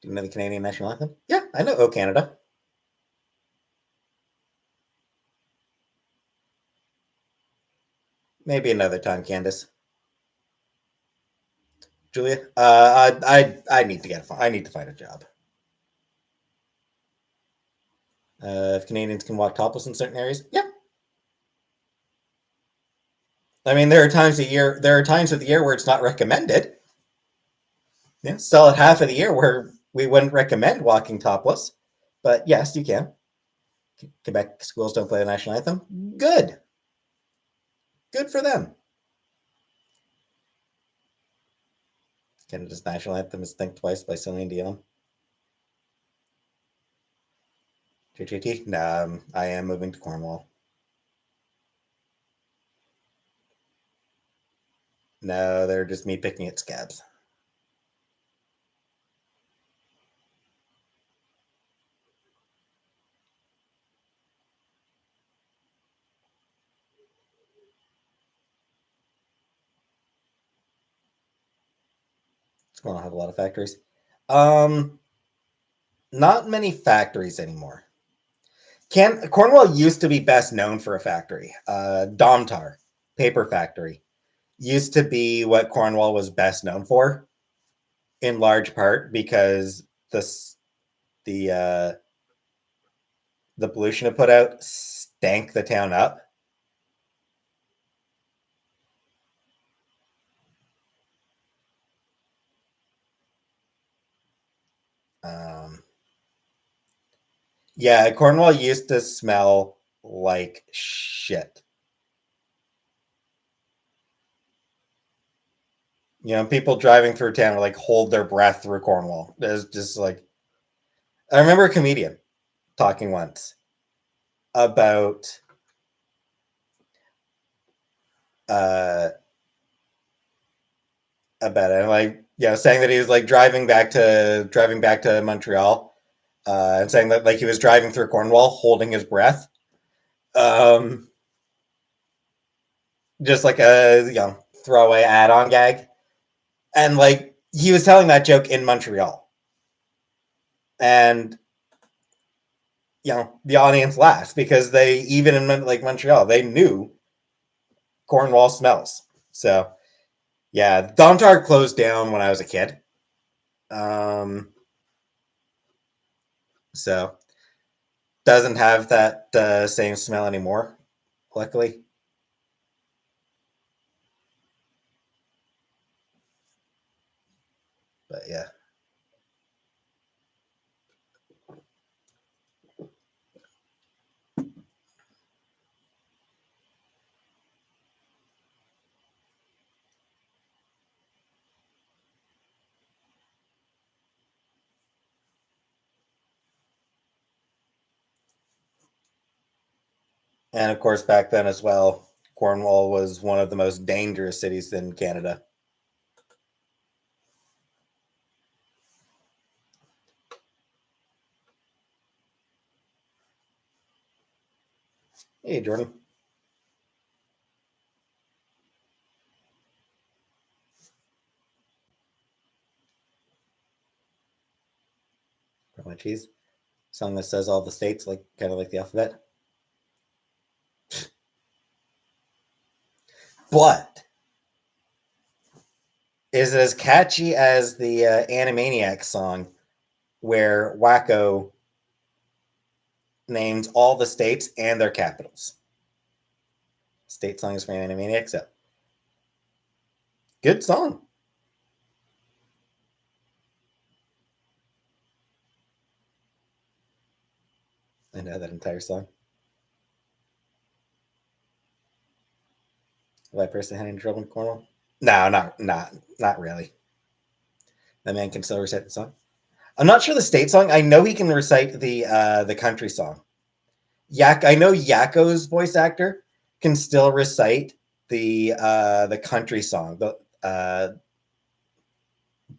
Do you know the Canadian national anthem? Yeah, I know. Oh, Canada. Maybe another time, Candace. Julia. I need to I need to find a job. If Canadians can walk topless in certain areas, yeah. I mean, there are times a year. There are times of the year where it's not recommended. Yeah, solid half of the year where we wouldn't recommend walking topless. But yes, you can. Quebec schools don't play the national anthem. Good. Good for them. Canada's national anthem is Think Twice by Celine Dion. JJT? No, I am moving to Cornwall. No, they're just me picking at scabs. Cornwall have a lot of factories. Not many factories anymore. Cornwall used to be best known for a factory. Domtar, paper factory, used to be what Cornwall was best known for, in large part because the the pollution it put out stank the town up. Um, yeah, Cornwall used to smell like shit. People driving through town would like hold their breath through Cornwall. There's just like I remember a comedian talking once about uh about it. And like saying that he was like driving back to Montreal, and saying that like he was driving through Cornwall holding his breath. Um just like a throwaway add-on gag. And like he was telling that joke in Montreal. And the audience laughed because they even in like Montreal, they knew Cornwall smells. So yeah, Domtar closed down when I was a kid. Um so doesn't have that same smell anymore, luckily. But yeah. And of course, back then as well, Cornwall was one of the most dangerous cities in Canada. Hey, Jordan. My cheese. Song that says all the states, like kind of like the alphabet. But is it as catchy as the Animaniacs song where Wacko names all the states and their capitals? State songs for Animaniacs. So, good song. I know that entire song. Have I personally had any trouble in Cornwall? No, not really. That man can still recite the song. I'm not sure the state song. I know he can recite the country song. I know Yakko's voice actor can still recite the country song, the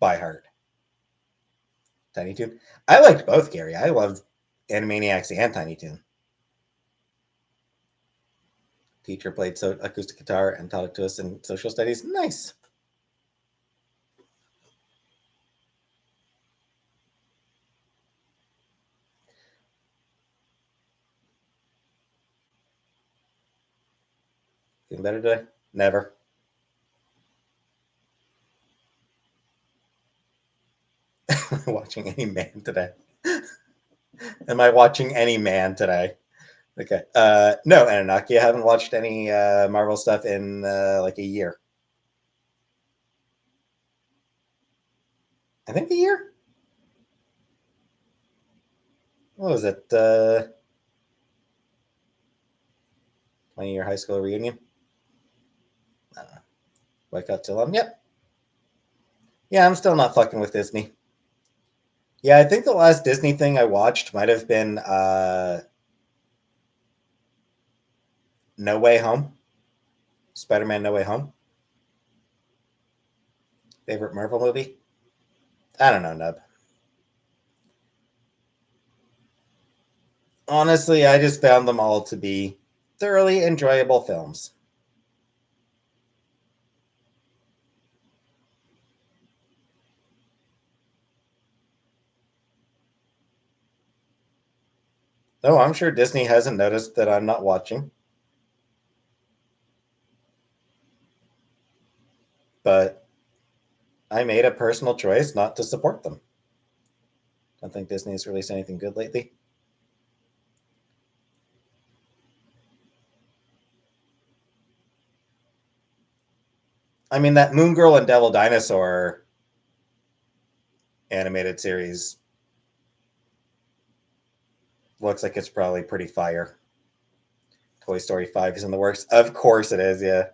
by heart. Tiny Toon. I liked both, Gary. I loved Animaniacs and Tiny Toon. Teacher played acoustic guitar and taught it to us in social studies. Nice. Feeling better today? Never. Watching any man today? Am I watching any man today? Okay. No, Anunnaki. I haven't watched any Marvel stuff in like a year. I think a year. What was it? 20-year high school reunion. I don't know. Wake up till Yep. Yeah, I'm still not fucking with Disney. Yeah, I think the last Disney thing I watched might have been No Way Home. Spider-Man No Way Home. Favorite Marvel movie? I don't know, Nub. Honestly, I just found them all to be thoroughly enjoyable films. Oh, I'm sure Disney hasn't noticed that I'm not watching, but I made a personal choice not to support them. I don't think Disney has released anything good lately. I mean, that Moon Girl and Devil Dinosaur animated series looks like it's probably pretty fire. Toy Story 5 is in the works. Of course it is, yeah.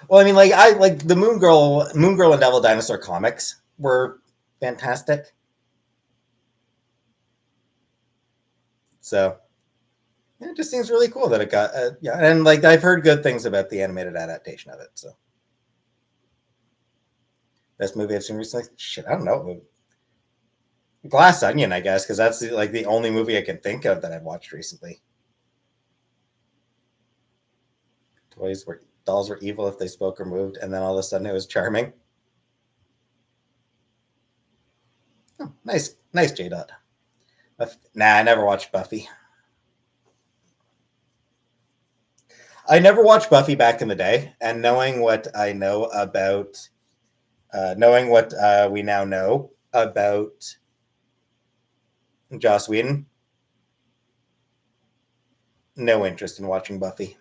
Well, I mean, like I like the Moon Girl and Devil Dinosaur comics were fantastic. So yeah, it just seems really cool that it got yeah, and like I've heard good things about the animated adaptation of it. So best movie I've seen recently, shit, I don't know, Glass Onion, I guess, because that's like the only movie I can think of that I've watched recently. Toys were Dolls were evil if they spoke or moved, and then all of a sudden it was charming. Oh, nice J Dot. Nah, I never watched Buffy. I never watched Buffy back in the day, and knowing what I know about, knowing what we now know about Joss Whedon, no interest in watching Buffy.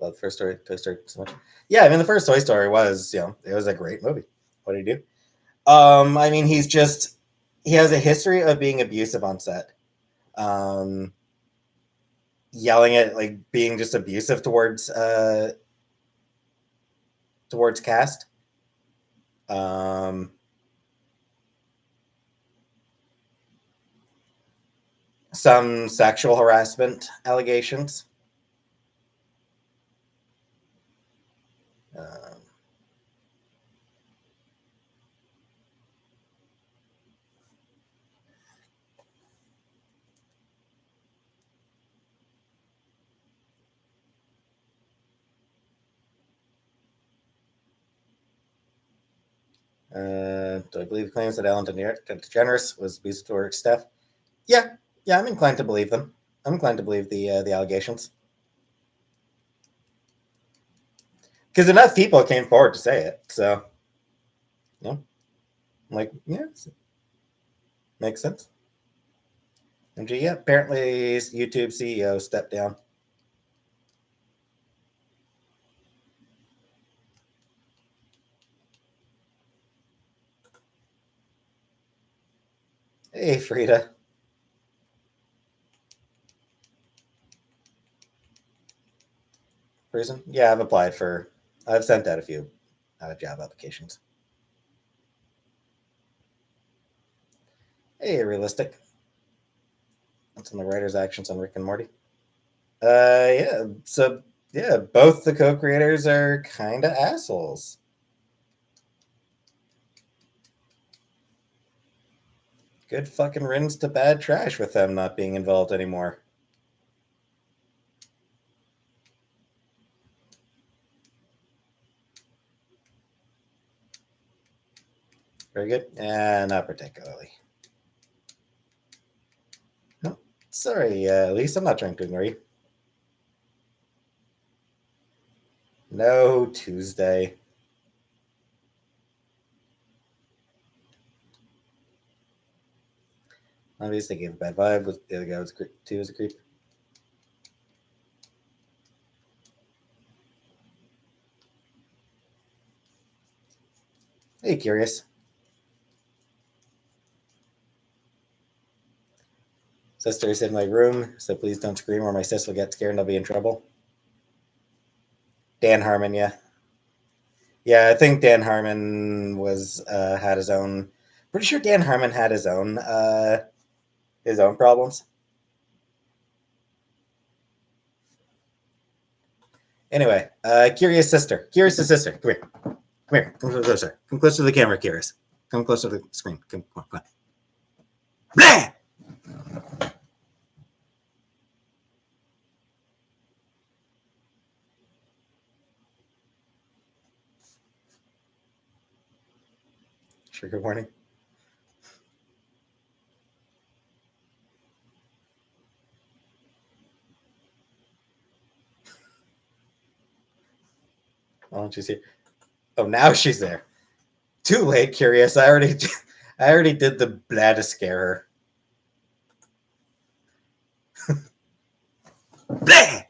Love the first story, Toy Story so much. Yeah, I mean the first Toy Story was, it was a great movie. What did he do? I mean he has a history of being abusive on set. Um, Yelling at like being just abusive towards cast. Um, some sexual harassment allegations. Um, do I believe claims that Ellen DeGeneres was abusive towards staff? Yeah, yeah, I'm inclined to believe them. I'm inclined to believe the allegations because enough people came forward to say it. So, yeah, like, yeah, makes sense. MG, yeah, apparently YouTube CEO stepped down. Hey, Frida. Prison? Yeah, I've sent out a few job applications. Hey, realistic. What's on the writer's actions on Rick and Morty? Yeah. So yeah, both the co-creators are kind of assholes. Good fucking riddance to bad trash with them not being involved anymore. Very good. Not particularly. No, sorry, Lisa. I'm not trying to ignore you. No Tuesday. Obviously, gave a bad vibe. The other guy was too as a creep. Hey, curious. Sister's in my room, so please don't scream or my sister will get scared and I'll be in trouble. Dan Harmon, yeah. Yeah, I think Dan Harmon was had his own. Pretty sure Dan Harmon had his own problems. Anyway, Curious sister, come here, come closer, come closer to the camera, Curious, come closer to the screen, come on, come on. Blah! Trigger warning. Oh, she's here. Oh, now she's there. Too late, Curious. I already did the blah to scare her. Blah!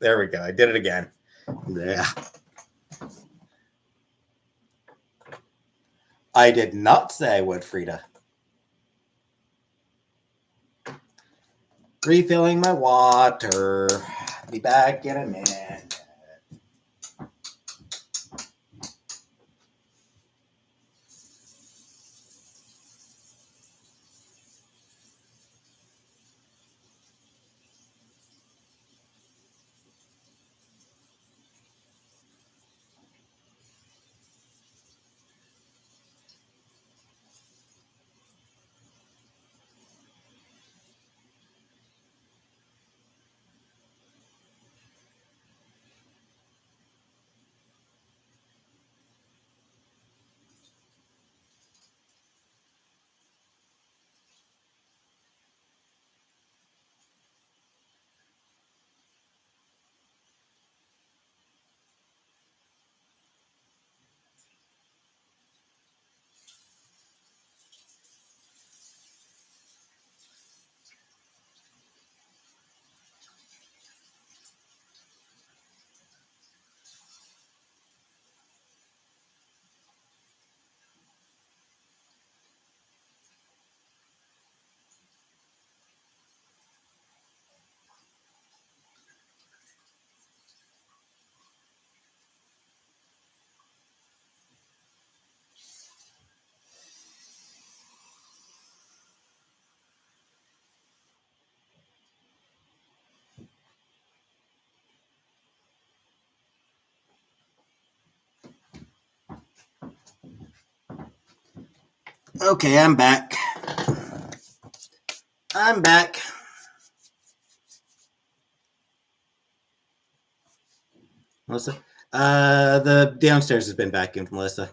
There we go. I did it again. Yeah. I did not say I would, Frida. Refilling my water. Be back in a minute. Okay, I'm back. I'm back. Melissa? The downstairs has been vacuumed, Melissa.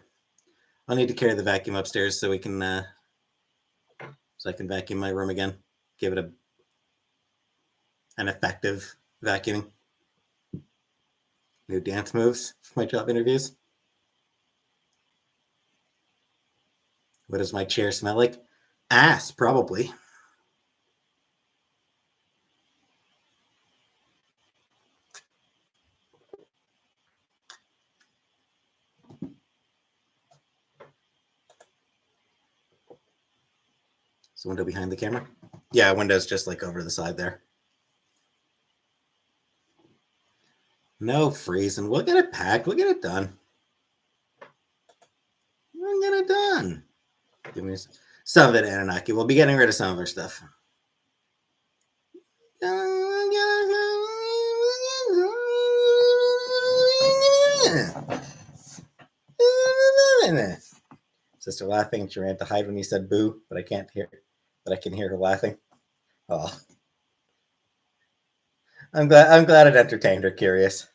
I'll need to carry the vacuum upstairs so we can so I can vacuum my room again. Give it an effective vacuuming. New dance moves for my job interviews. What does my chair smell like? Ass, probably. Is the window behind the camera? Yeah, window's just like over the side there. No freezing. We'll get it packed. We'll get it done. We'll get it done. Give me some of it, Anunnaki. We'll be getting rid of some of our stuff. Sister laughing, and she ran to hide when you said boo, but I can't hear. But I can hear her laughing. Oh, I'm glad. I'm glad it entertained her. Curious.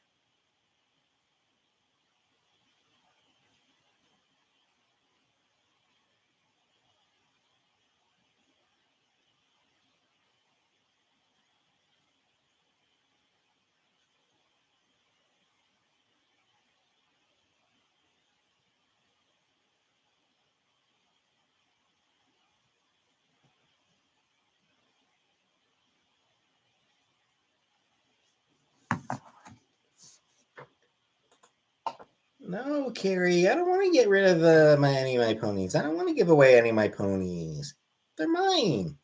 No, Carrie, I don't want to get rid of any of my ponies. I don't want to give away any of my ponies. They're mine.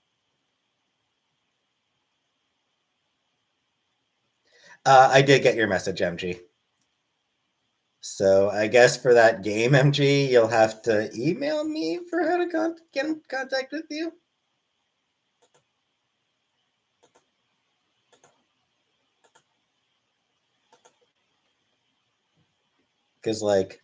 I did get your message, MG. So I guess for that game, MG, you'll have to email me for how to get in contact with you. Because, like,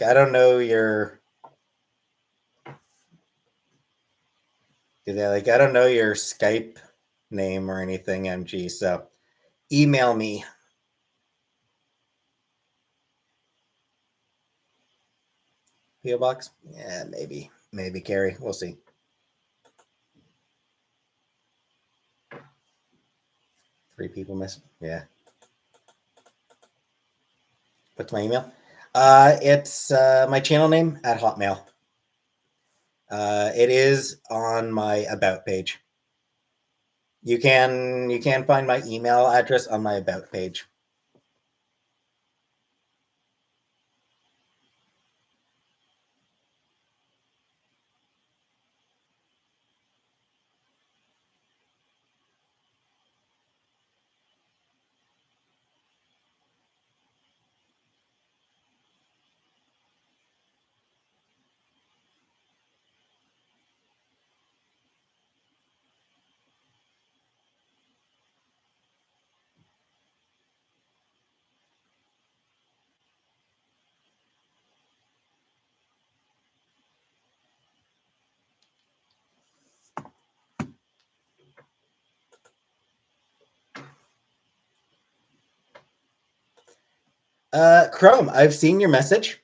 I don't know your, I don't know your Skype name or anything, MG. So email me. PO box? Yeah, maybe, Carrie. We'll see. Three people missing. Yeah. What's my email? It's my channel name at Hotmail. It is on my about page. You can find my email address on my about page. Chrome, I've seen your message.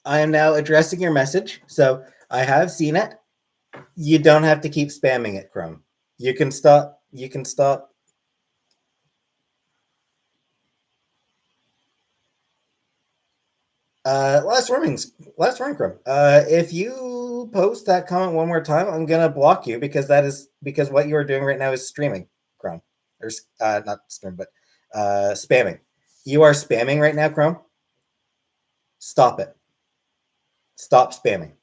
I am now addressing your message, so I have seen it. You don't have to keep spamming it, Chrome. You can stop. You can stop. Last warning, Chrome. If you post that comment one more time, I'm gonna block you because what you are doing right now is streaming, Chrome, or not stream, but spamming. You are spamming right now, Chrome. Stop it. Stop spamming.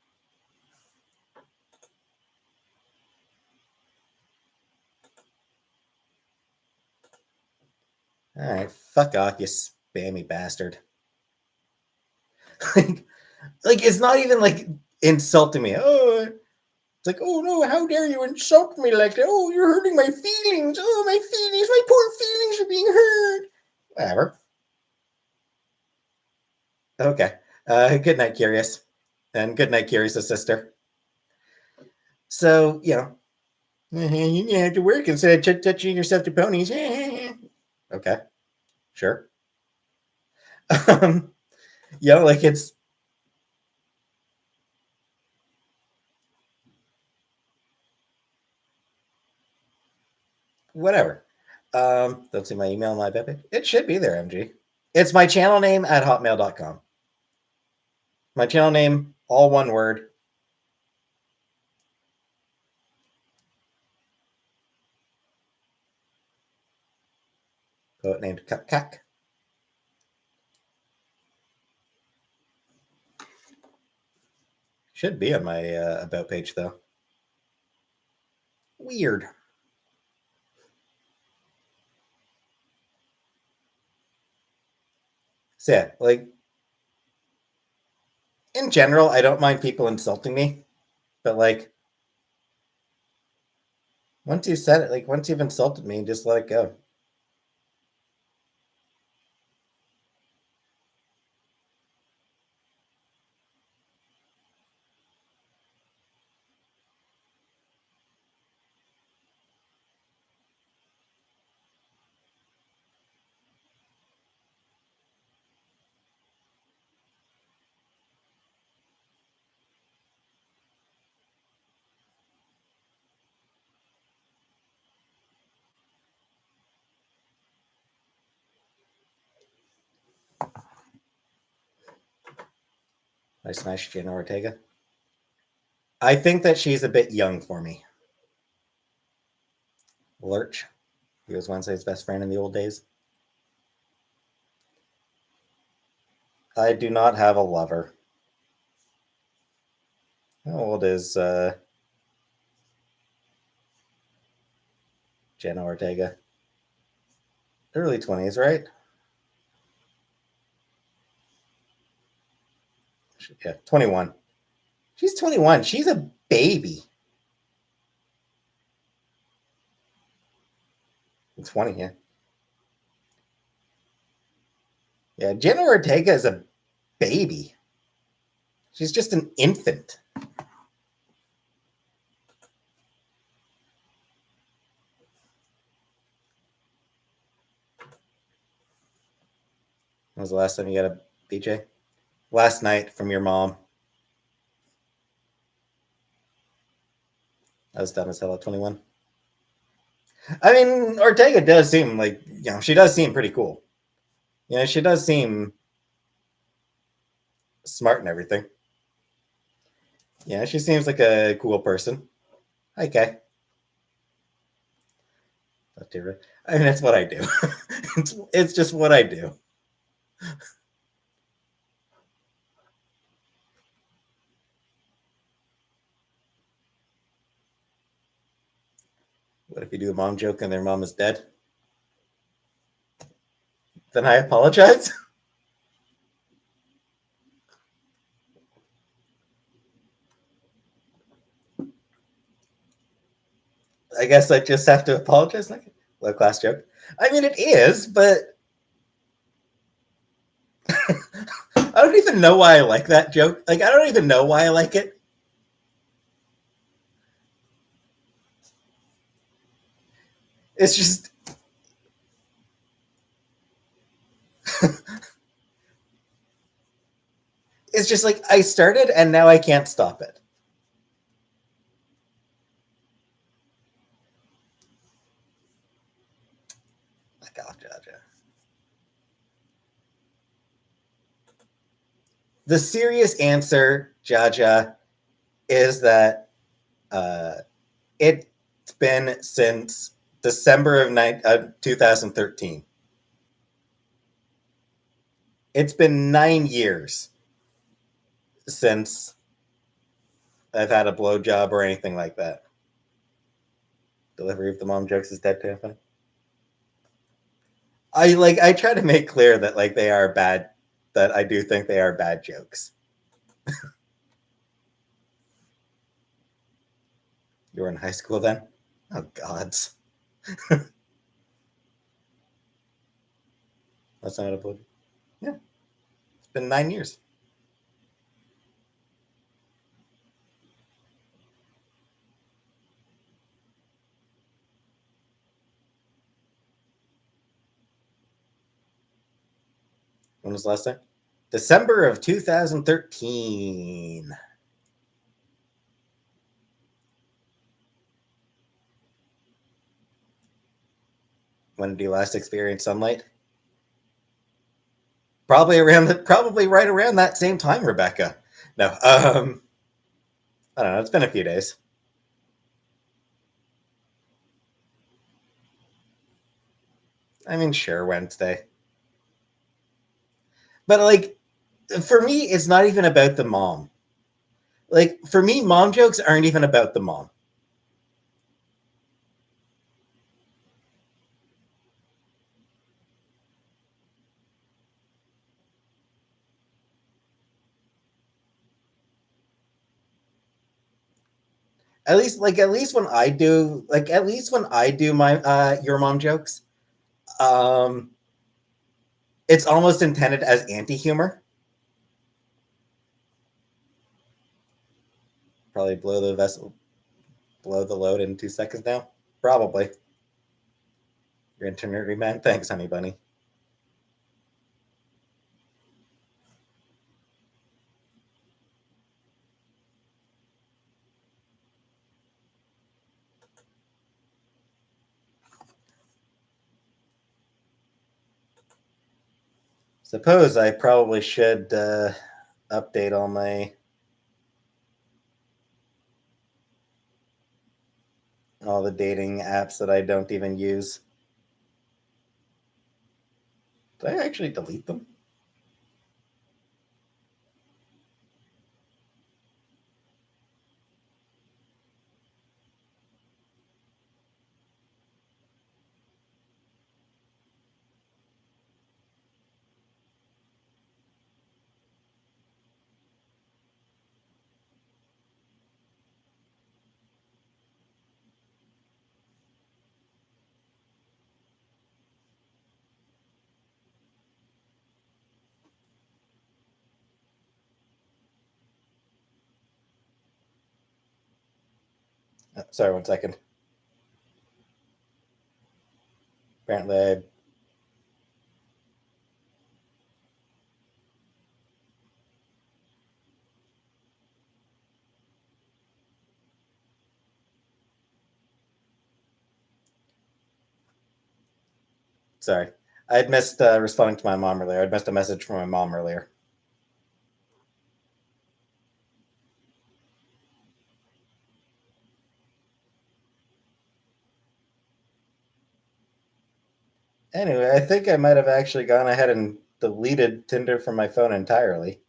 All right, fuck off, you spammy bastard. like, it's not even like insulting me. Oh, it's like, oh no, how dare you insult me like that? Oh, you're hurting my feelings. Oh, my poor feelings are being hurt. Whatever. Okay. Good night, Curious. And good night, Curious' sister. So, you have to work instead of touching yourself to ponies. Okay, sure. um, it's whatever. Don't see my email in my web. It should be there, MG. It's my channel name at hotmail.com. My channel name, all one word. Poet named Kak. Should be on my about page though. Weird. So yeah, in general, I don't mind people insulting me, but once you said it, once you've insulted me, just let it go. I smashed Jenna Ortega. I think that she's a bit young for me. Lurch. He was Wednesday's best friend in the old days. I do not have a lover. How old is Jenna Ortega? Early 20s, right? Yeah, 21. She's 21. She's a baby. 20, yeah. Yeah, Jenna Ortega is a baby. She's just an infant. When was the last time you got a BJ? Last night from your mom. I was dumb as hell at 21. I mean, Ortega does seem like, she does seem pretty cool. She does seem smart and everything. Yeah, she seems like a cool person. Okay. I mean, that's what I do. it's just what I do. What if you do a mom joke and their mom is dead? Then I apologize. I guess I just have to apologize. Like low class joke. I mean, it is, but I don't even know why I like that joke. Like, I don't even know why I like it. It's just, it's just like I started and now I can't stop it. Like, oh, Jaja. The serious answer, Jaja, is that it's been since December of 2013. It's been 9 years since I've had a blowjob or anything like that. Delivery of the mom jokes is dead to happen. I try to make clear that like they are bad, that I do think they are bad jokes. You were in high school then? Oh gods. That's not a blowjob. Yeah. It's been 9 years. When was the last time? December of 2013. When did you last experience sunlight? Probably right around that same time, Rebecca. No, I don't know. It's been a few days. I mean, sure, Wednesday. But like, for me, it's not even about the mom. Like, for me, mom jokes aren't even about the mom. At least when I do, my your mom jokes, um, it's almost intended as anti-humor. Probably blow the load in 2 seconds now. Probably. You're into nerdy man. Thanks, honey bunny. Suppose I probably should update all my All the dating apps that I don't even use. Did I actually delete them? Sorry, 1 second. Apparently, sorry. I'd missed responding to my mom earlier. I'd missed a message from my mom earlier. Anyway, I think I might have actually gone ahead and deleted Tinder from my phone entirely.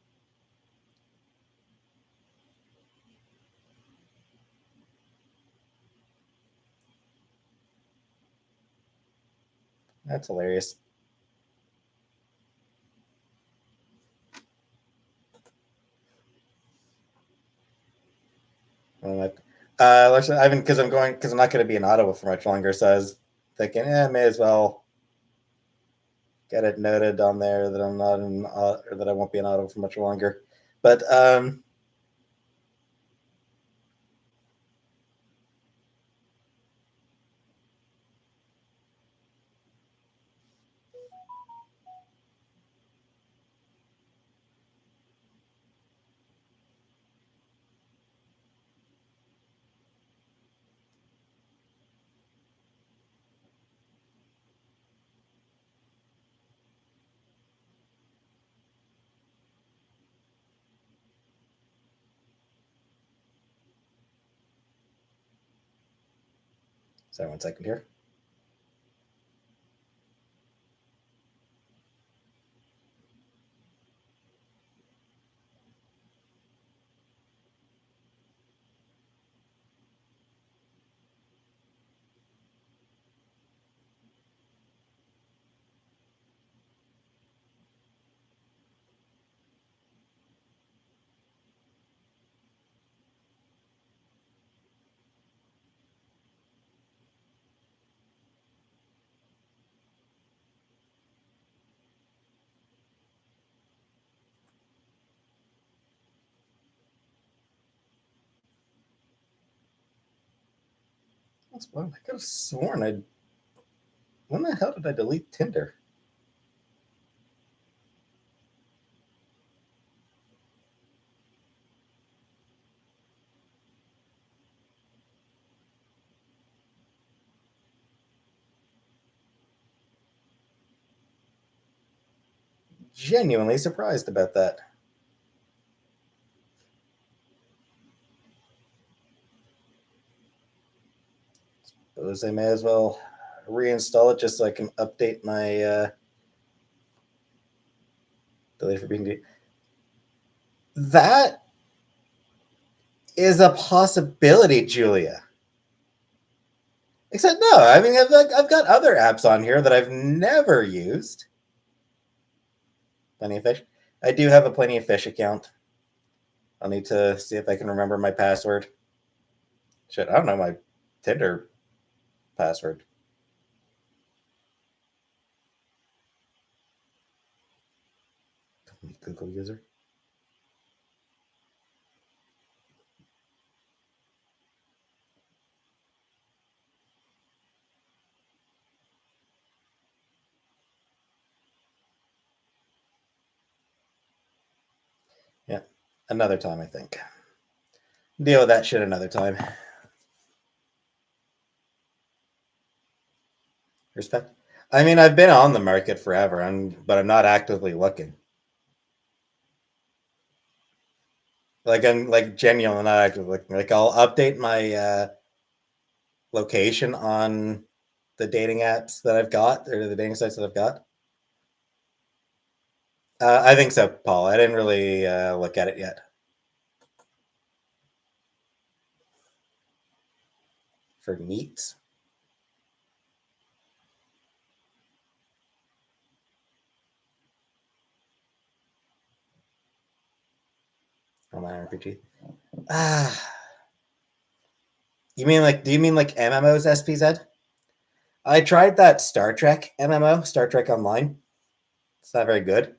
That's hilarious. Listen, I've been because I'm not going to be in Ottawa for much longer, so I was thinking, may as well get it noted on there that I'm not in, or that I won't be in Ottawa for much longer. But sorry, 1 second here. That's one. I could have sworn I. When the hell did I delete Tinder? Genuinely surprised about that. Suppose I may as well reinstall it just so I can update my delay for being. That is a possibility, Julia. Except no, I mean I've got other apps on here that I've never used. Plenty of Fish. I do have a Plenty of Fish account. I'll need to see if I can remember my password. Shit, I don't know my Tinder password. Google user. Yeah, another time I think. Deal with that shit another time. Respect. I mean, I've been on the market forever, but I'm not actively looking. Like I'm like genuinely not actively looking. Like I'll update my location on the dating apps that I've got, or the dating sites that I've got? I think so, Paul. I didn't really look at it yet. For meats? Online RPG. Ah, you mean like? Do you mean like MMOs, SPZ? I tried that Star Trek MMO, Star Trek Online. It's not very good,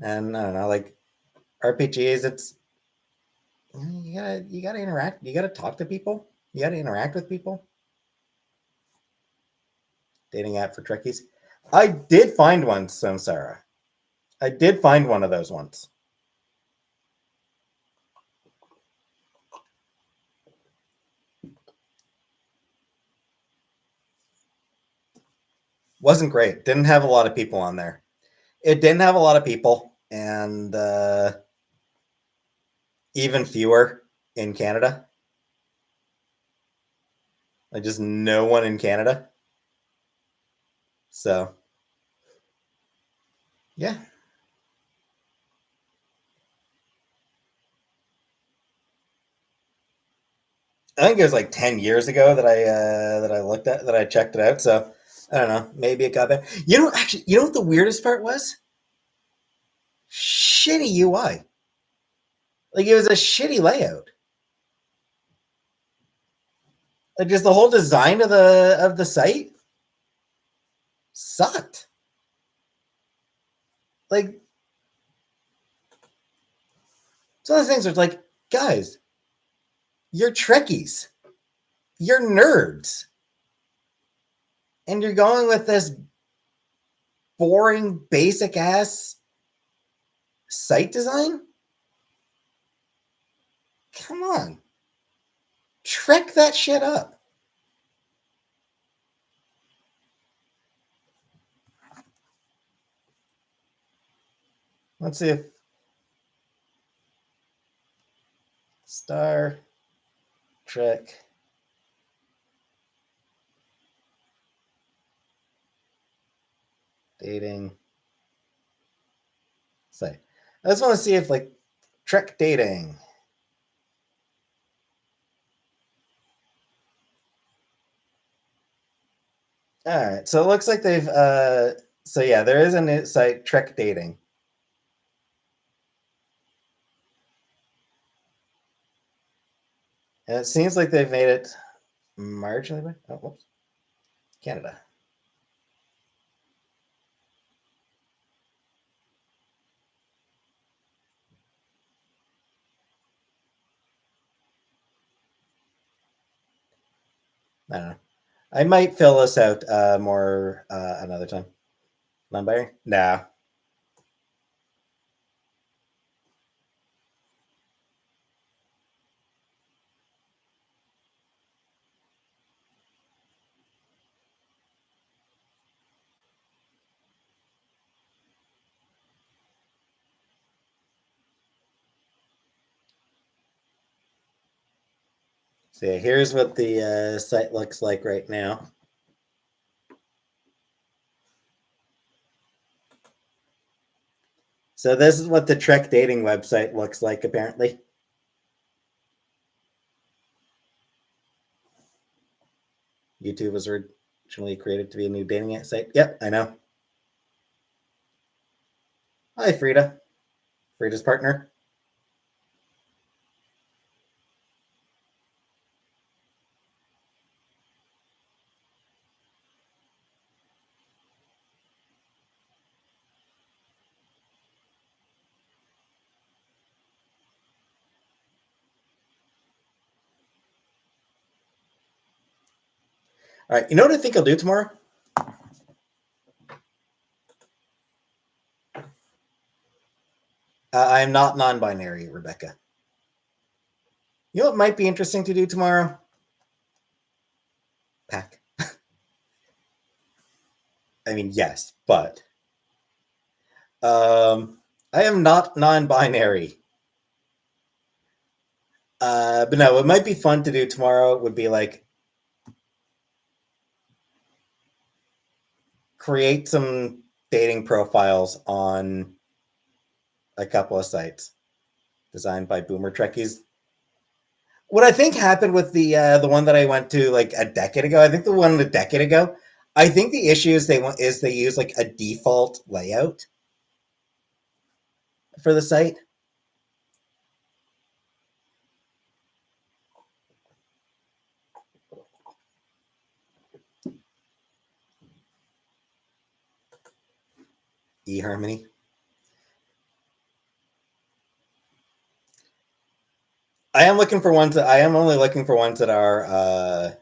and I don't know, like RPGs. It's you gotta interact. You gotta talk to people. You gotta interact with people. Dating app for Trekkies. I did find one, Samsara. I did find one of those once. Wasn't great. Didn't have a lot of people on there. It didn't have a lot of people, and even fewer in Canada. Like just no one in Canada. So yeah, I think it was like 10 years ago that I looked at that I checked it out. So I don't know. Maybe it got better. Actually, you know what the weirdest part was? Shitty UI. Like it was a shitty layout. Like just the whole design of the site sucked. Like some of the things are like, guys, you're Trekkies, you're nerds, and you're going with this boring, basic ass site design. Come on, trek that shit up. Let's see if Star Trek dating site. I just want to see if like Trek dating. All right, so it looks like they've. So yeah, there is a new site, Trek dating, and it seems like they've made it marginally better. Oh, whoops, Canada. I don't know. I might fill this out more another time. Non-binary? No. So yeah, here's what the site looks like right now. So this is what the Trek dating website looks like, apparently. YouTube was originally created to be a new dating site. Yep, I know. Hi, Frida. Frida's partner. All right, you know what I think I'll do tomorrow? I'm not non-binary, Rebecca. You know what might be interesting to do tomorrow? Pack. I mean, yes, but I am not non-binary. But no, what might be fun to do tomorrow would be like create some dating profiles on a couple of sites designed by Boomer Trekkies. What I think happened with the one that I went to like a decade ago, I think the one a decade ago, I think the issue is they use like a default layout for the site. eHarmony. I am looking for ones that I am only looking for ones that are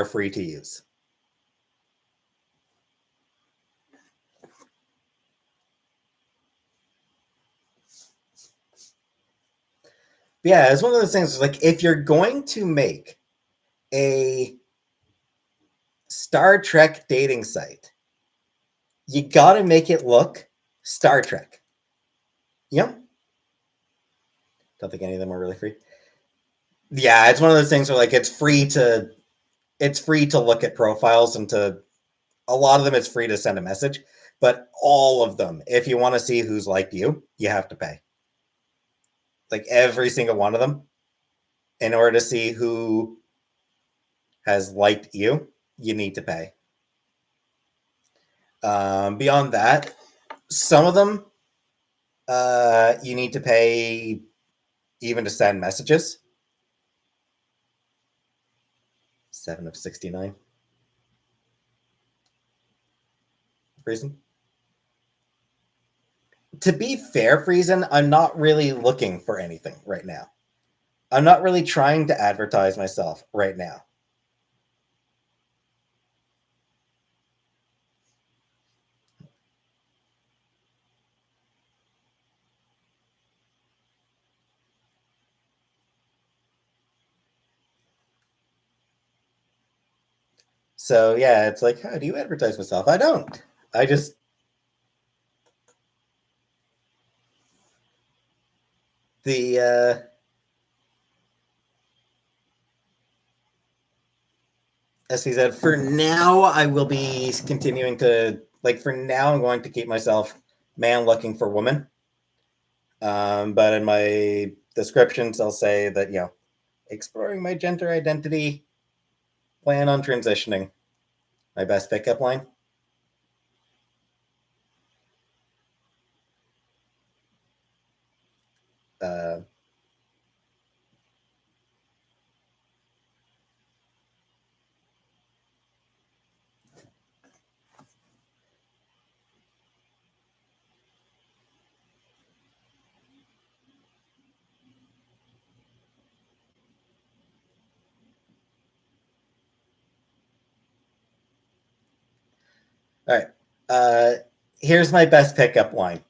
free to use. Yeah, it's one of those things like if you're going to make a Star Trek dating site, you got to make it look Star Trek. Yep. Don't think any of them are really free. Yeah, it's one of those things where like it's free to look at profiles and to a lot of them it's free to send a message, but all of them, if you want to see who's liked you, you have to pay. Like every single one of them, in order to see who has liked you, you need to pay. Beyond that, some of them you need to pay even to send messages. 7 of 69 reason. To be fair, Friesen, I'm not really looking for anything right now. I'm not really trying to advertise myself right now. So yeah, it's like, how do you advertise myself? I don't. I just the as he said, for now I will be continuing to like. For now, I'm going to keep myself man looking for woman. But in my descriptions, I'll say that exploring my gender identity, plan on transitioning. My best pickup line. Uh, all right. Here's my best pickup line.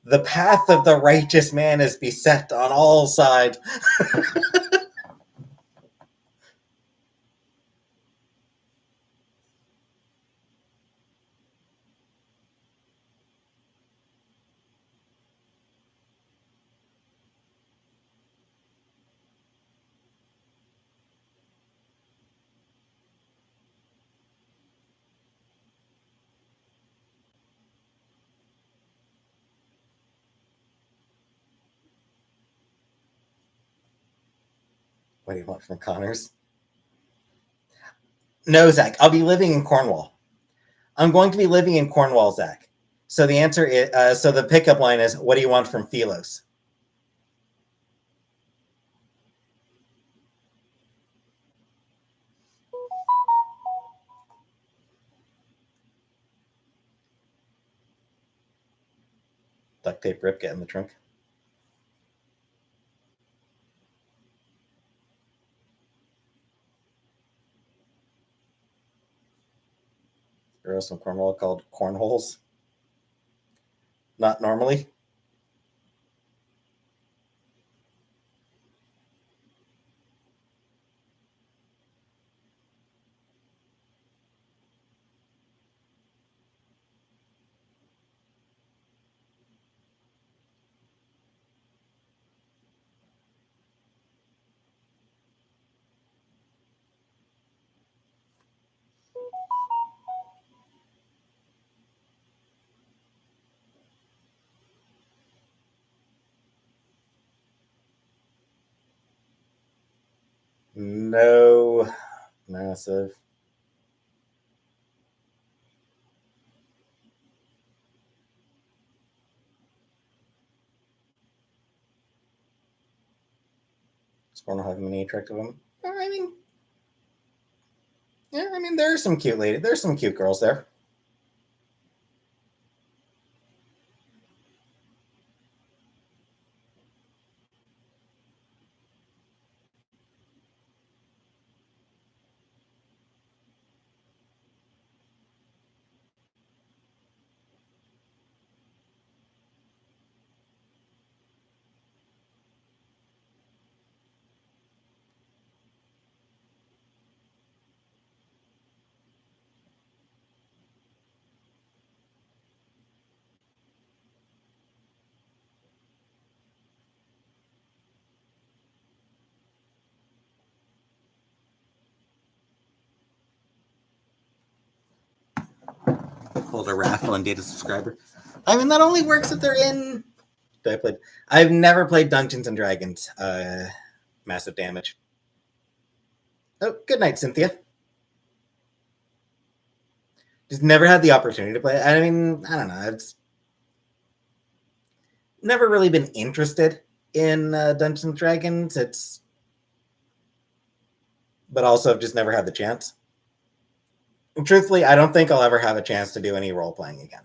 The path of the righteous man is beset on all sides. What do you want from Connors? No, Zach. I'll be living in Cornwall. I'm going to be living in Cornwall, Zach. So the answer is so the pickup line is, what do you want from Philos? Duct tape rip, get in the trunk. There are some Cornwall called cornholes. Not normally. No. Massive. Scorn will have many attractive women. I mean, yeah, I mean, there's some cute lady. There's some cute girls there. Hold a raffle and date a subscriber. I mean, that only works if they're in. I played. I've never played Dungeons and Dragons. Massive damage. Oh, good night, Cynthia. Just never had the opportunity to play. I mean, I don't know. It's never really been interested in Dungeons and Dragons. But also I've just never had the chance. And truthfully, I don't think I'll ever have a chance to do any role playing again.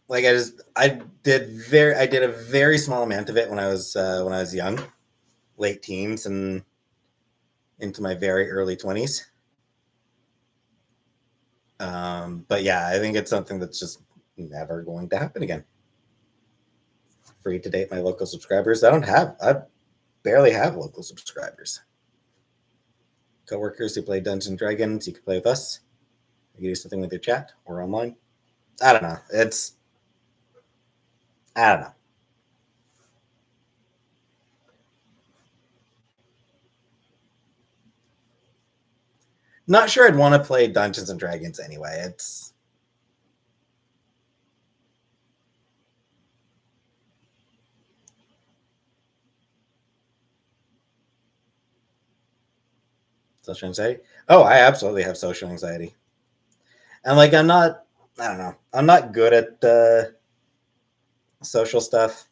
Like I did a very small amount of it when I was young, late teens and into my very early 20s. But yeah, I think it's something that's just never going to happen again. Free to date my local subscribers. I barely have local subscribers. Coworkers who play Dungeons and Dragons, you can play with us. You can do something with your chat or online. I don't know. I don't know. Not sure I'd want to play Dungeons and Dragons anyway. It's social anxiety. Oh, I absolutely have social anxiety. And like I'm not I don't know. I'm not good at social stuff.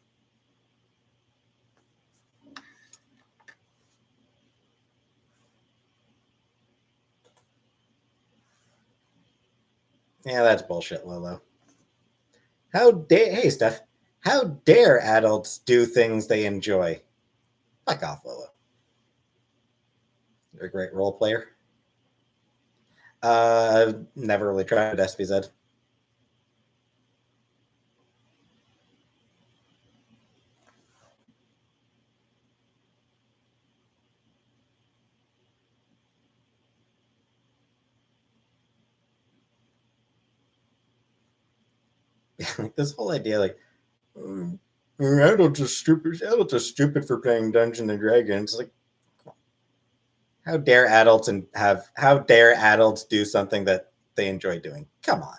Yeah, that's bullshit, Lolo. How dare Hey Steph, how dare adults do things they enjoy? Fuck off, Lolo. You're a great role player. I've never really tried SPZ. Like this whole idea, like adults are stupid. Adults are stupid for playing Dungeons and Dragons. Like, how dare adults and have? How dare adults do something that they enjoy doing? Come on.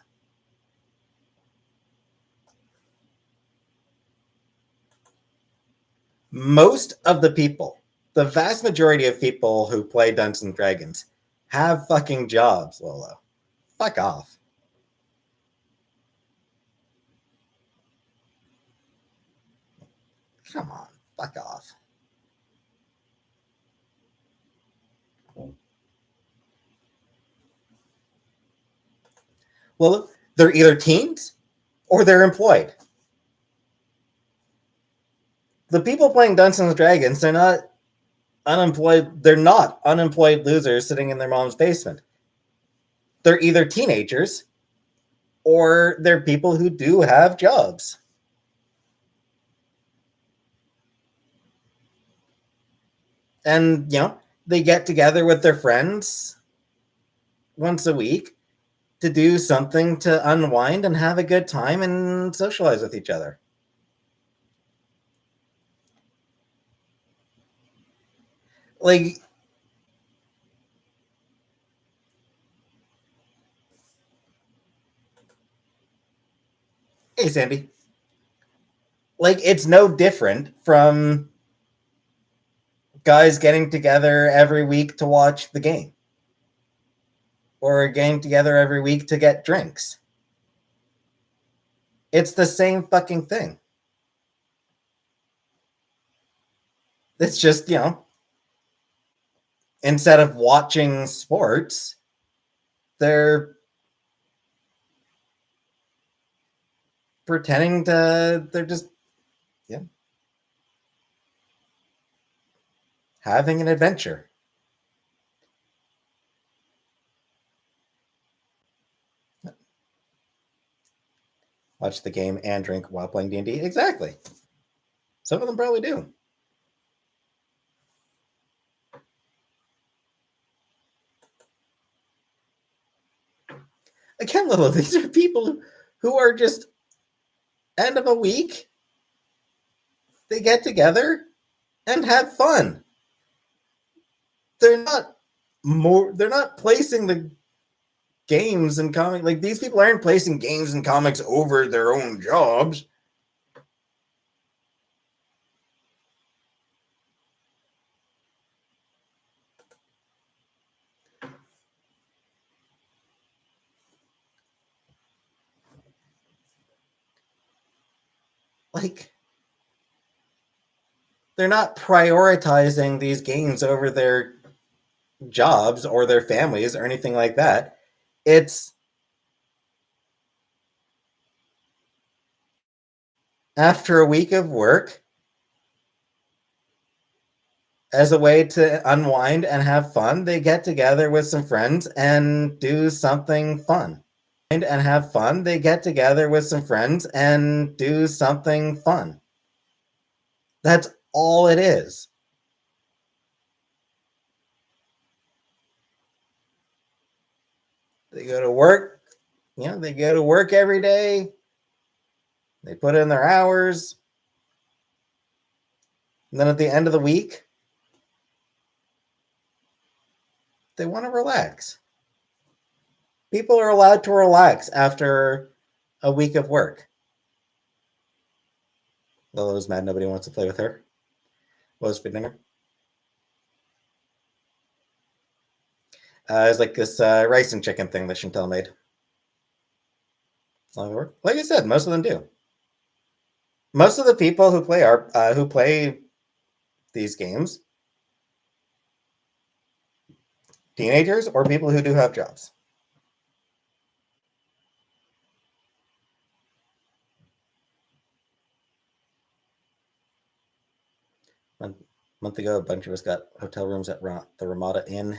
Most of the people, the vast majority of people who play Dungeons and Dragons, have fucking jobs. Lolo, fuck off. Come on, fuck off. Well, they're either teens or they're employed. The people playing Dungeons and Dragons, they're not unemployed. They're not unemployed losers sitting in their mom's basement. They're either teenagers or they're people who do have jobs. And, they get together with their friends once a week to do something to unwind and have a good time and socialize with each other. Like, Sandy. Like, it's no different from guys getting together every week to watch the game or getting together every week to get drinks. It's the same fucking thing. It's just, instead of watching sports, they're pretending they're just, yeah, having an adventure. Watch the game and drink while playing D&D. Exactly. Some of them probably do. Again, Lilo, these are people who are just end of a week. They get together and have fun. They're not placing the games and comics. Like, these people aren't placing games and comics over their own jobs. Like, they're not prioritizing these games over their jobs or their families or anything like that. It's after a week of work, as a way to unwind and have fun, they get together with some friends and do something fun. And have fun, they get together with some friends and do something fun. That's all it is. They go to work, they go to work every day. They put in their hours. And then at the end of the week, they want to relax. People are allowed to relax after a week of work. Lola's mad nobody wants to play with her. What was for dinner? It's like this rice and chicken thing that Chantel made. Like I said, most of them do. Most of the people who play these games, teenagers or people who do have jobs. A month ago, a bunch of us got hotel rooms at the Ramada Inn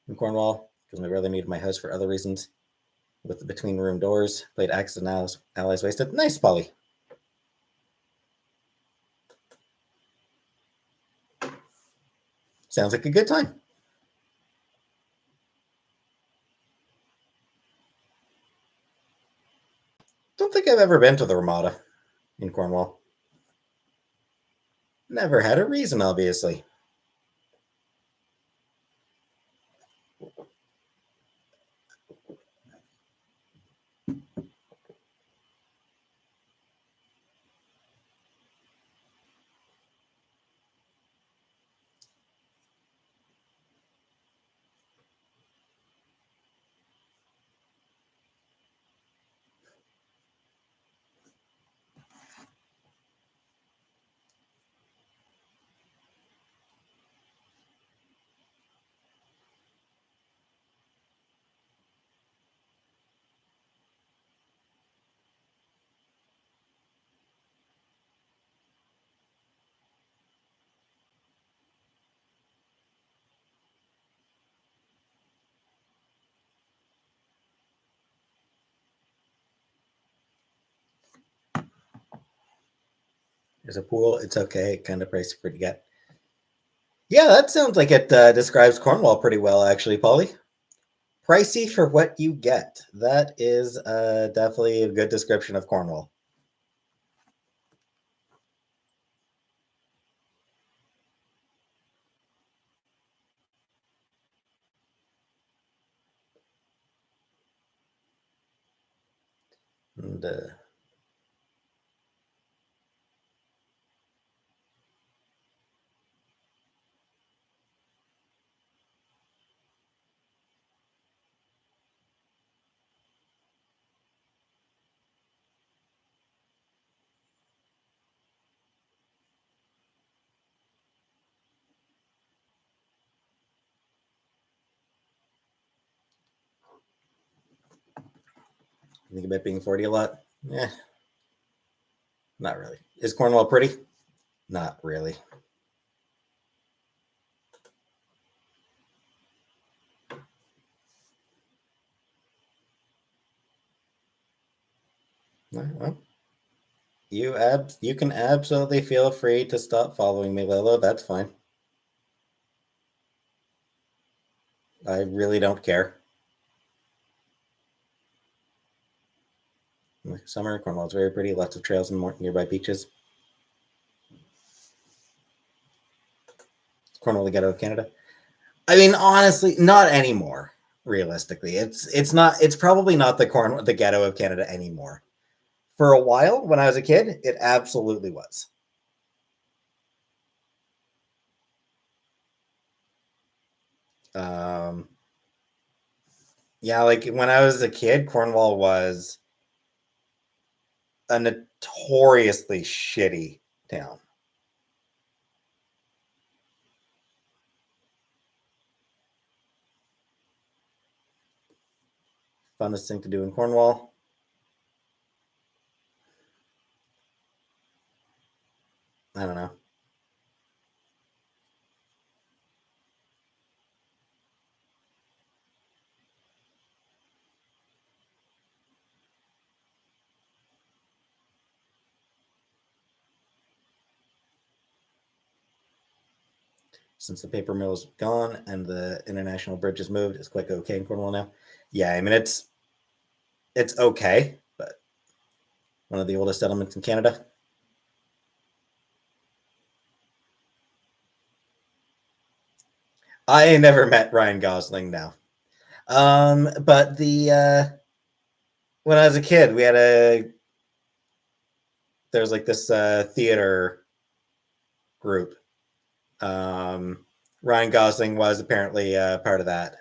in Cornwall because my brother needed my house for other reasons. With the between room doors, played Axis and Allies Wasted. Nice, Polly. Sounds like a good time. Don't think I've ever been to the Ramada in Cornwall. Never had a reason, obviously. There's a pool. It's okay. Kind of pricey for to get. Yeah, that sounds like it describes Cornwall pretty well, actually, Polly. Pricey for what you get. That is definitely a good description of Cornwall. And Think about being 40 a lot? Yeah, not really. Is Cornwall pretty? Not really. Well, you can absolutely feel free to stop following me, Lilo. That's fine. I really don't care. Summer, Cornwall's very pretty. Lots of trails and more nearby beaches. Cornwall, the ghetto of Canada. I mean, honestly, not anymore. Realistically, it's not. It's probably not the ghetto of Canada anymore. For a while, when I was a kid, it absolutely was. Um, yeah, like when I was a kid, Cornwall was a notoriously shitty town. Funnest thing to do in Cornwall. I don't know. Since the paper mill is gone and the international bridge is moved, it's quite okay in Cornwall now. Yeah, I mean it's okay, but one of the oldest settlements in Canada. I never met Ryan Gosling now. But the when I was a kid, we had a there was like this theater group. Um, Ryan Gosling was apparently part of that.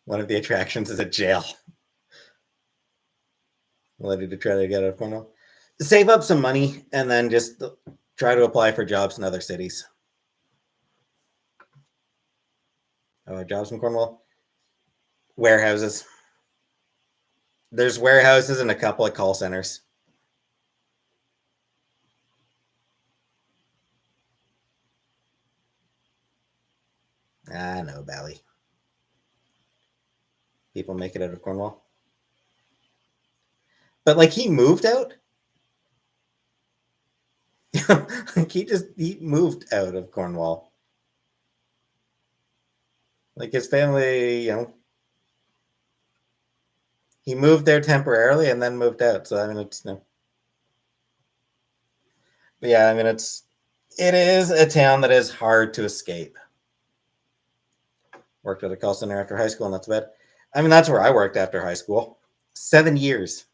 One of the attractions is a jail. Ready to try to get out of Cornwall. Save up some money and then just try to apply for jobs in other cities. Jobs in Cornwall, warehouses. There's warehouses and a couple of call centers. Ah, no, Bally. People make it out of Cornwall. But like he moved out. Like he moved out of Cornwall. Like his family, he moved there temporarily and then moved out. So I mean, it's no. But yeah, I mean, it is a town that is hard to escape. Worked at a call center after high school, and that's bad. I mean, that's where I worked after high school. 7 years,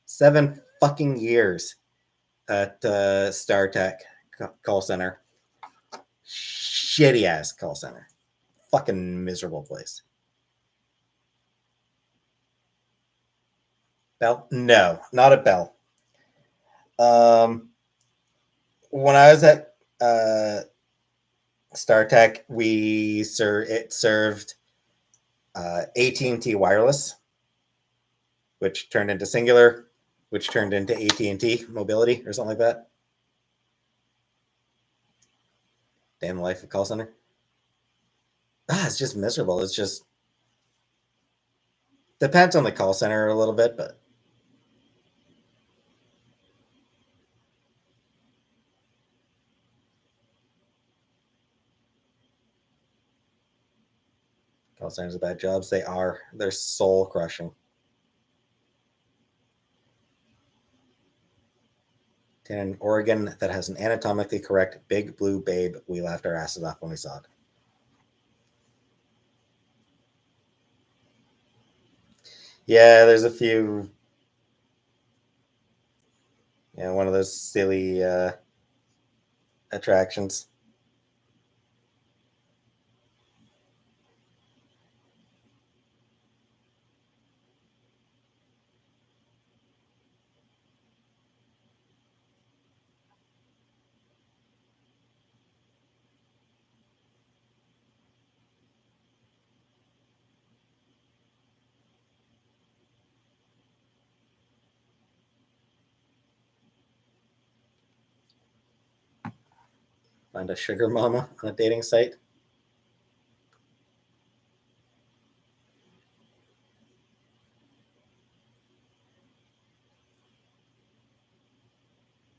7 fucking years at StarTech call center. Shitty ass call center. Fucking miserable place. Bell? No, not at Bell. Um, when I was at StarTech, it served AT&T Wireless, which turned into Singular, which turned into AT&T Mobility or something like that. Damn life of call center. It's just miserable. It's just depends on the call center a little bit, but call centers are bad jobs. They are. They're soul crushing. In Oregon that has an anatomically correct big blue babe. We laughed our asses off when we saw it. Yeah, there's a few. Yeah, one of those silly attractions. Find a sugar mama on a dating site.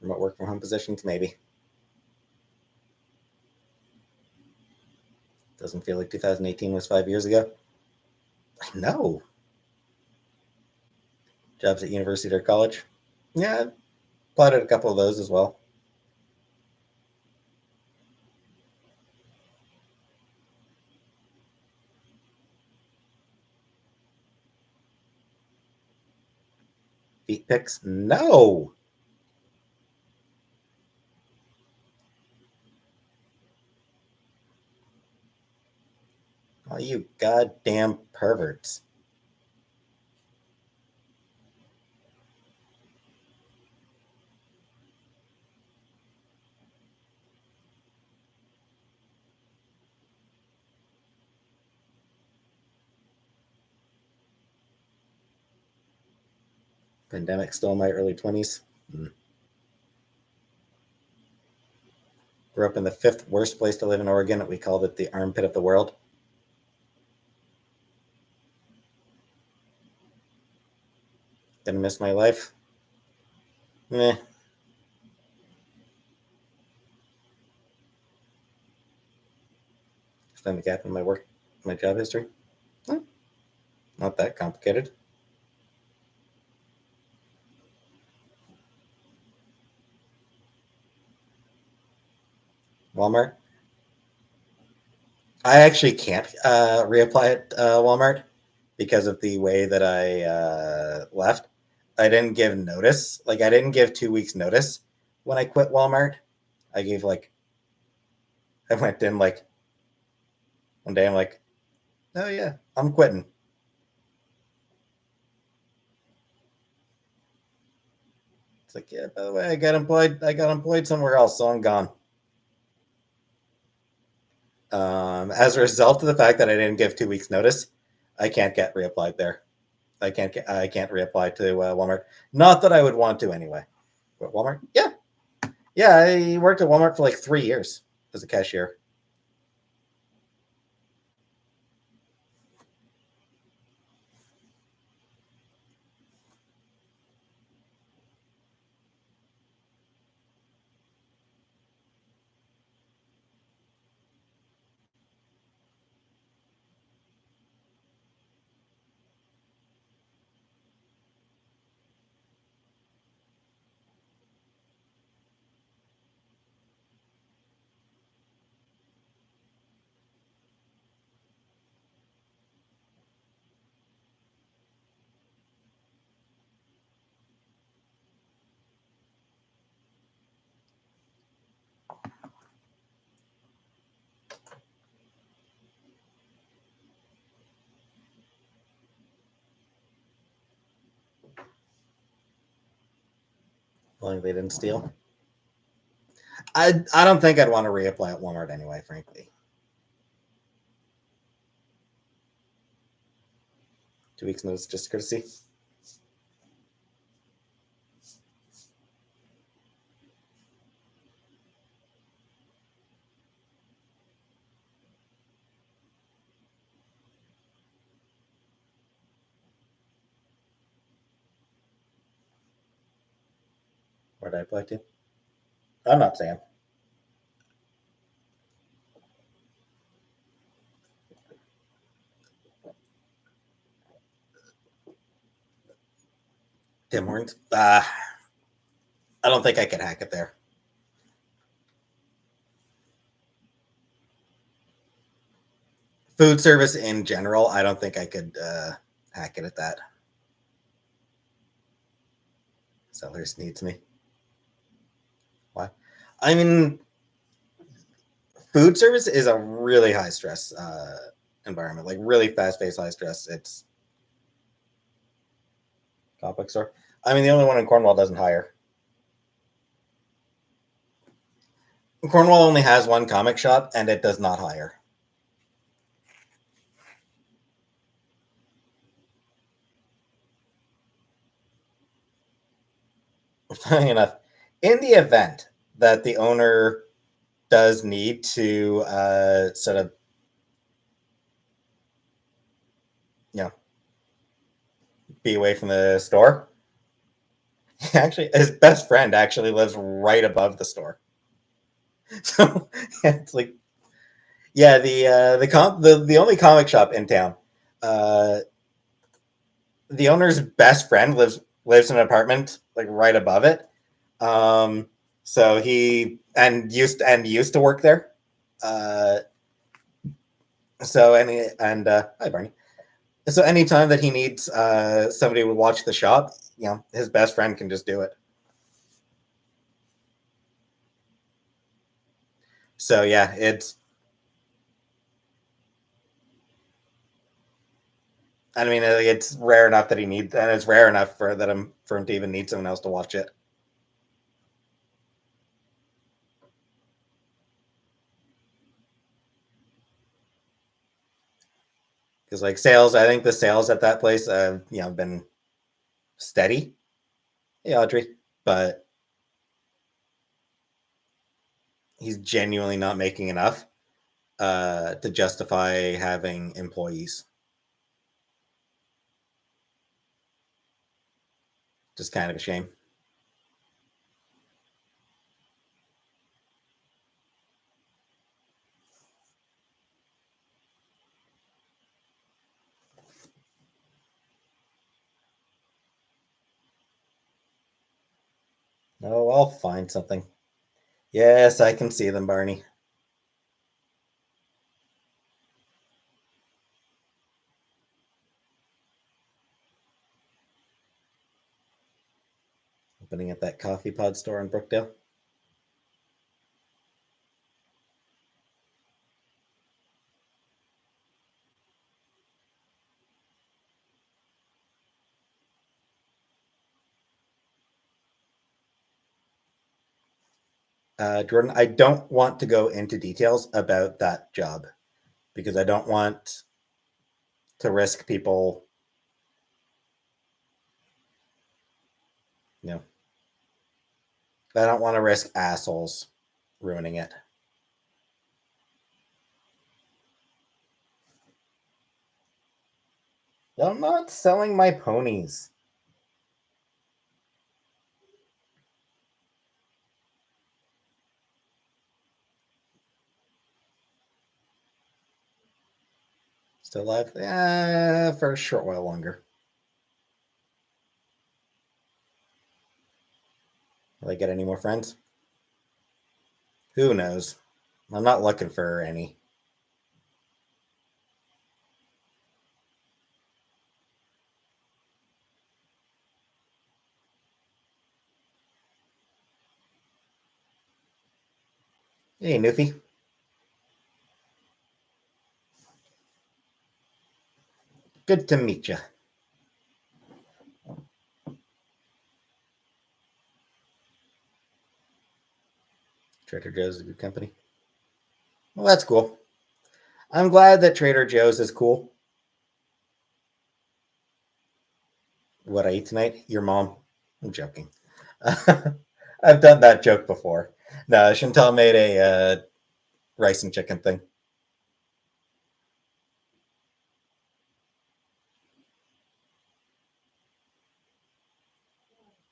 Remote work from home positions, maybe. Doesn't feel like 2018 was 5 years ago. No. Jobs at university or college. Yeah, I applied at a couple of those as well. Feet pics? No. Oh, you goddamn perverts. Pandemic stole my early 20s. Grew up in the fifth worst place to live in Oregon. We called it the armpit of the world. Gonna miss my life. Meh. Find the gap in my work, my job history. Eh, not that complicated. Walmart. I actually can't reapply at Walmart because of the way that I left. I didn't give notice. Like, I didn't give 2 weeks notice when I quit Walmart. I gave like, I went in like one day. I'm like, oh yeah, I'm quitting. It's like, yeah, by the way, I got employed. I got employed somewhere else, so I'm gone. As a result of the fact that I didn't give 2 weeks notice, I can't get reapplied there. I can't reapply to Walmart. Not that I would want to anyway. But Walmart, yeah, yeah. I worked at Walmart for like 3 years as a cashier. Well, they didn't steal. I don't think I'd want to reapply at Walmart anyway. Frankly, 2 weeks notice just courtesy. Where did I apply to? I'm not saying. Tim Hortons. I don't think I could hack it there. Food service in general, I don't think I could hack it at that. Sellers needs me. Why? I mean, food service is a really high stress environment, like really fast paced, high stress. It's complex store. I mean, the only one in Cornwall doesn't hire. Cornwall only has one comic shop, and it does not hire. Funny enough, in the event that the owner does need to sort of, you know, be away from the store. Actually, his best friend actually lives right above the store. So it's like, yeah, the only comic shop in town. Uh, the owner's best friend lives in an apartment like right above it. Um, so he used to work there. Uh, so hi Barney. So anytime that he needs somebody to watch the shop, his best friend can just do it. So yeah, it's I mean it's rare enough that he needs, and it's rare enough for him to even need someone else to watch it. Because like sales, I think the sales at that place have been steady. Hey Audrey, but he's genuinely not making enough to justify having employees. Just kind of a shame. Oh, I'll find something. Yes, I can see them, Barney. Opening at that coffee pod store in Brookdale. Jordan, I don't want to go into details about that job because I don't want to risk people, you know, I don't want to risk assholes ruining it. I'm not selling my ponies. Still alive? For a short while longer. Will I get any more friends? Who knows? I'm not looking for any. Hey, Newfie. Good to meet you. Trader Joe's is a good company. Well, that's cool. I'm glad that Trader Joe's is cool. What I eat tonight? Your mom. I'm joking. I've done that joke before. No, Chantal made a rice and chicken thing.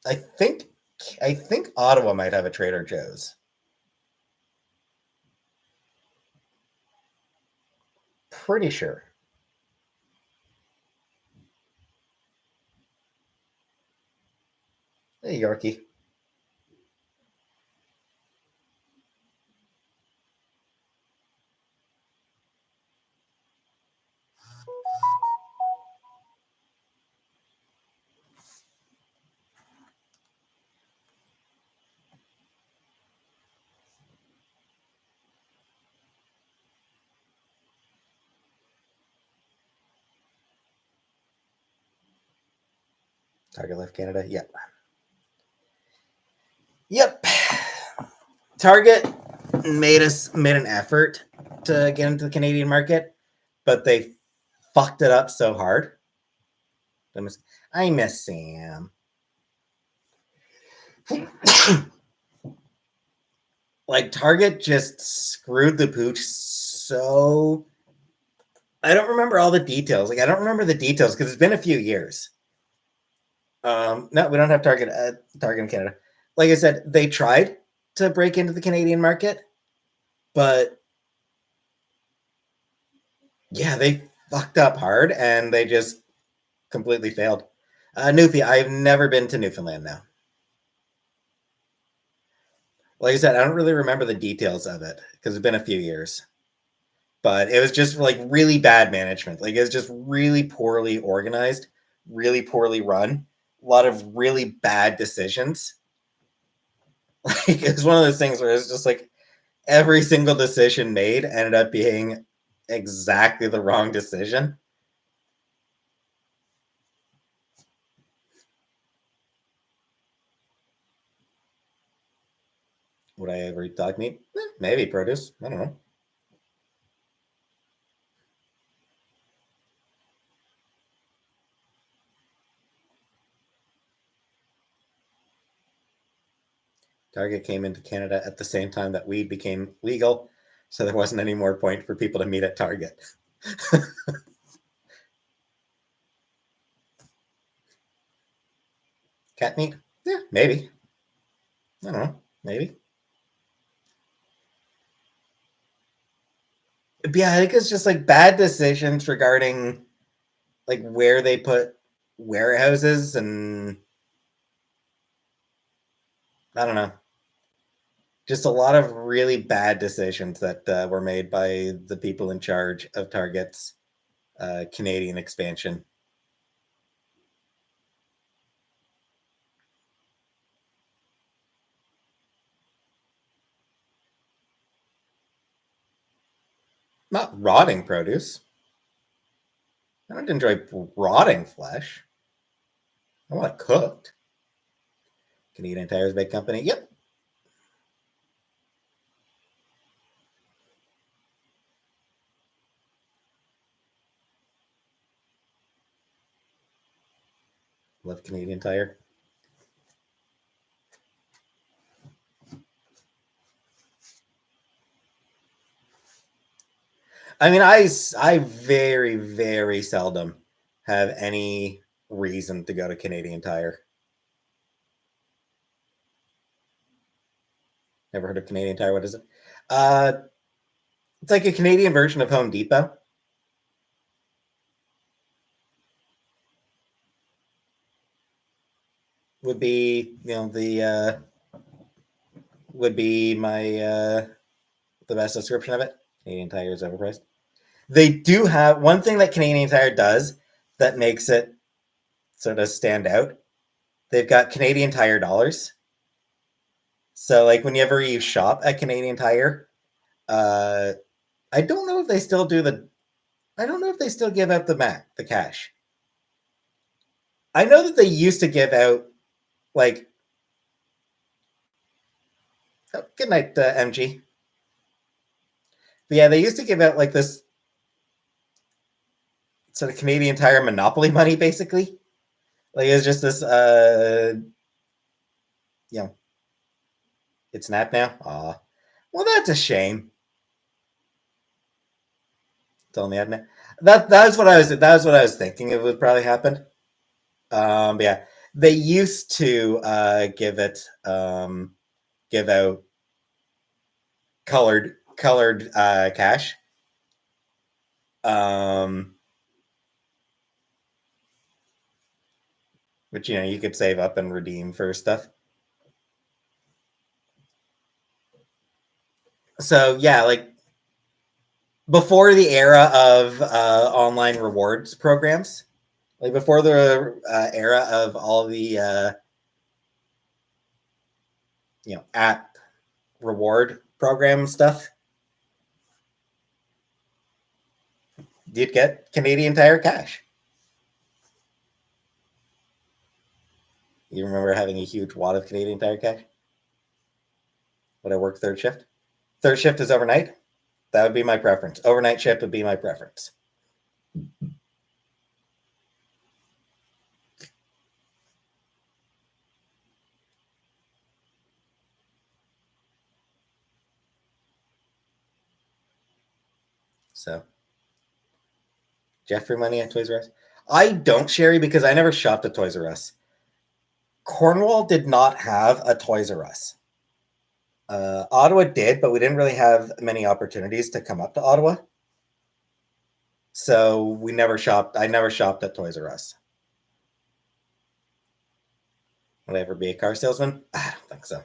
I think I think Ottawa might have a Trader Joe's. Pretty sure. Hey, Yorkie. Target Life Canada. Yep. Yep. Target made an effort to get into the Canadian market, but they fucked it up so hard. I miss Sam. Like like Target just screwed the pooch so. I don't remember all the details. Like I don't remember the details because it's been a few years. No, we don't have Target. Target in Canada. Like I said, they tried to break into the Canadian market, but yeah, they fucked up hard and they just completely failed. Newfie, I've never been to Newfoundland now. Like I said, I don't really remember the details of it because it's been a few years. But it was just like really bad management. Like it was just really poorly organized, really poorly run, a lot of really bad decisions. Like it was one of those things where it's just like every single decision made ended up being exactly the wrong decision. Would I ever eat dog meat? Maybe produce. I don't know. Target came into Canada at the same time that weed became legal, so there wasn't any more point for people to meet at Target. Cat meat? Yeah, maybe. I don't know. Maybe. Yeah, I think it's just like bad decisions regarding like where they put warehouses and I don't know. Just a lot of really bad decisions that were made by the people in charge of Target's Canadian expansion. Not rotting produce. I don't enjoy rotting flesh. I want it cooked. Canadian Tire's big company. Yep. Love Canadian Tire. I mean, I very, very seldom have any reason to go to Canadian Tire. Never heard of Canadian Tire. What is it? Uh, it's like a Canadian version of Home Depot. Would be the would be my the best description of it. Canadian Tire is overpriced. They do have one thing that Canadian Tire does that makes it sort of stand out. They've got Canadian Tire dollars. So like whenever you shop at Canadian Tire, uh, I don't know if they still do the. I don't know if they still give out the cash. I know that they used to give out like. Oh, good night, MG. But yeah, they used to give out like this sort of Canadian Tire monopoly money, basically. Like it's just this, you know, it's snapped now. Aw, well, that's a shame. Tell me, that's what I was. That was what I was thinking. It would probably happen. But yeah, they used to give out colored cash. Um, which you could save up and redeem for stuff. So yeah, like before the era of online rewards programs, like before the era of all the app reward program stuff, you'd get Canadian Tire cash. You remember having a huge wad of Canadian Tire cash? Would I work third shift? Third shift is overnight. That would be my preference. Overnight shift would be my preference. So Jeffrey money at Toys R Us. I don't, Sherry, because I never shopped at Toys R Us. Cornwall did not have a Toys R Us. Ottawa did, but we didn't really have many opportunities to come up to Ottawa. So we never shopped. I never shopped at Toys R Us. Would I ever be a car salesman? I don't think so.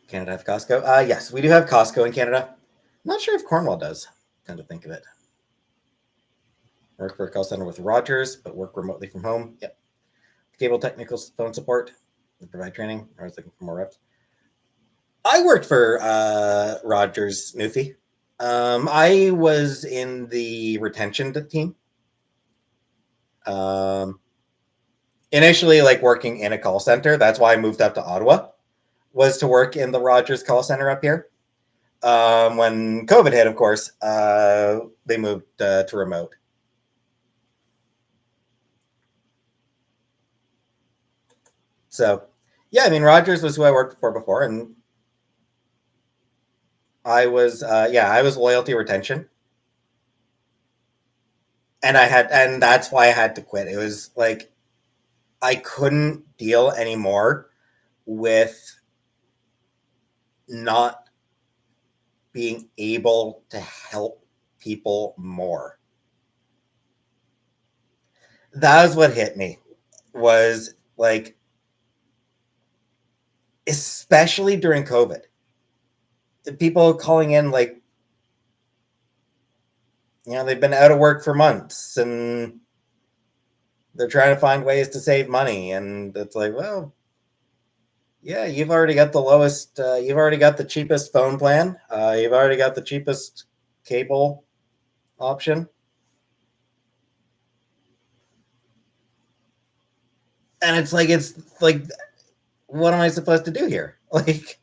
Canada have Costco? Yes, we do have Costco in Canada. I'm not sure if Cornwall does. Come to think of it. Work for a call center with Rogers, but work remotely from home. Yep. Cable technical phone support. They provide training. I was looking for more reps. I worked for Rogers Newfie. I was in the retention team. Initially, like working in a call center. That's why I moved up to Ottawa, was to work in the Rogers call center up here. When COVID hit, of course, they moved to remote. So, yeah, I mean, Rogers was who I worked for before, and I was, I was loyalty retention, and that's why I had to quit. It was like I couldn't deal anymore with not being able to help people more. That was what hit me. Was like, especially during COVID, the people calling in like, they've been out of work for months and they're trying to find ways to save money, and it's like, well, yeah, you've already got the lowest, you've already got the cheapest phone plan, you've already got the cheapest cable option, and it's like, what am I supposed to do here? Like,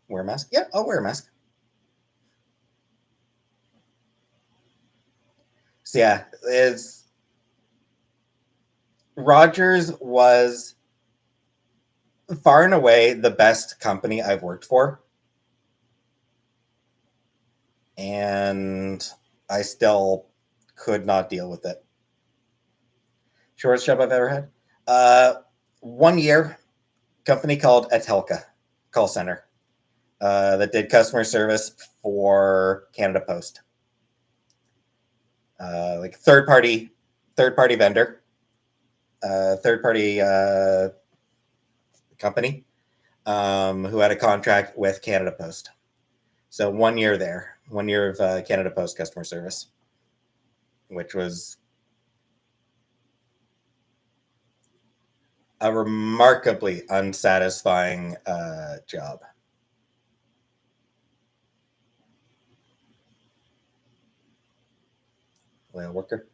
wear a mask? Yeah, I'll wear a mask. So yeah, it's Rogers was far and away the best company I've worked for, and I still could not deal with it. Shortest job I've ever had. Uh, 1 year, company called Atelka call center that did customer service for Canada Post, like third party vendor, third party company who had a contract with Canada Post. So 1 year there, 1 year of Canada Post customer service, which was a remarkably unsatisfying job. Well, worker.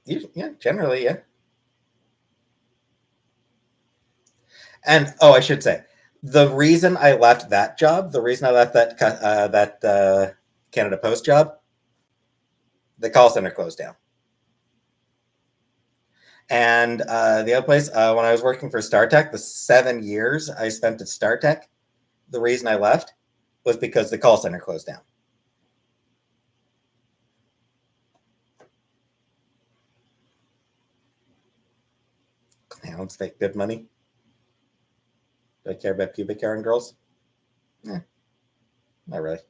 Yeah, generally, yeah. And oh, I should say, the reason I left that job, the reason I left that Canada Post job, the call center closed down. And the other place, when I was working for StarTech, the 7 years I spent at StarTech, the reason I left was because the call center closed down. Clowns make good money. Do I care about pubic hair on girls? Eh, not really.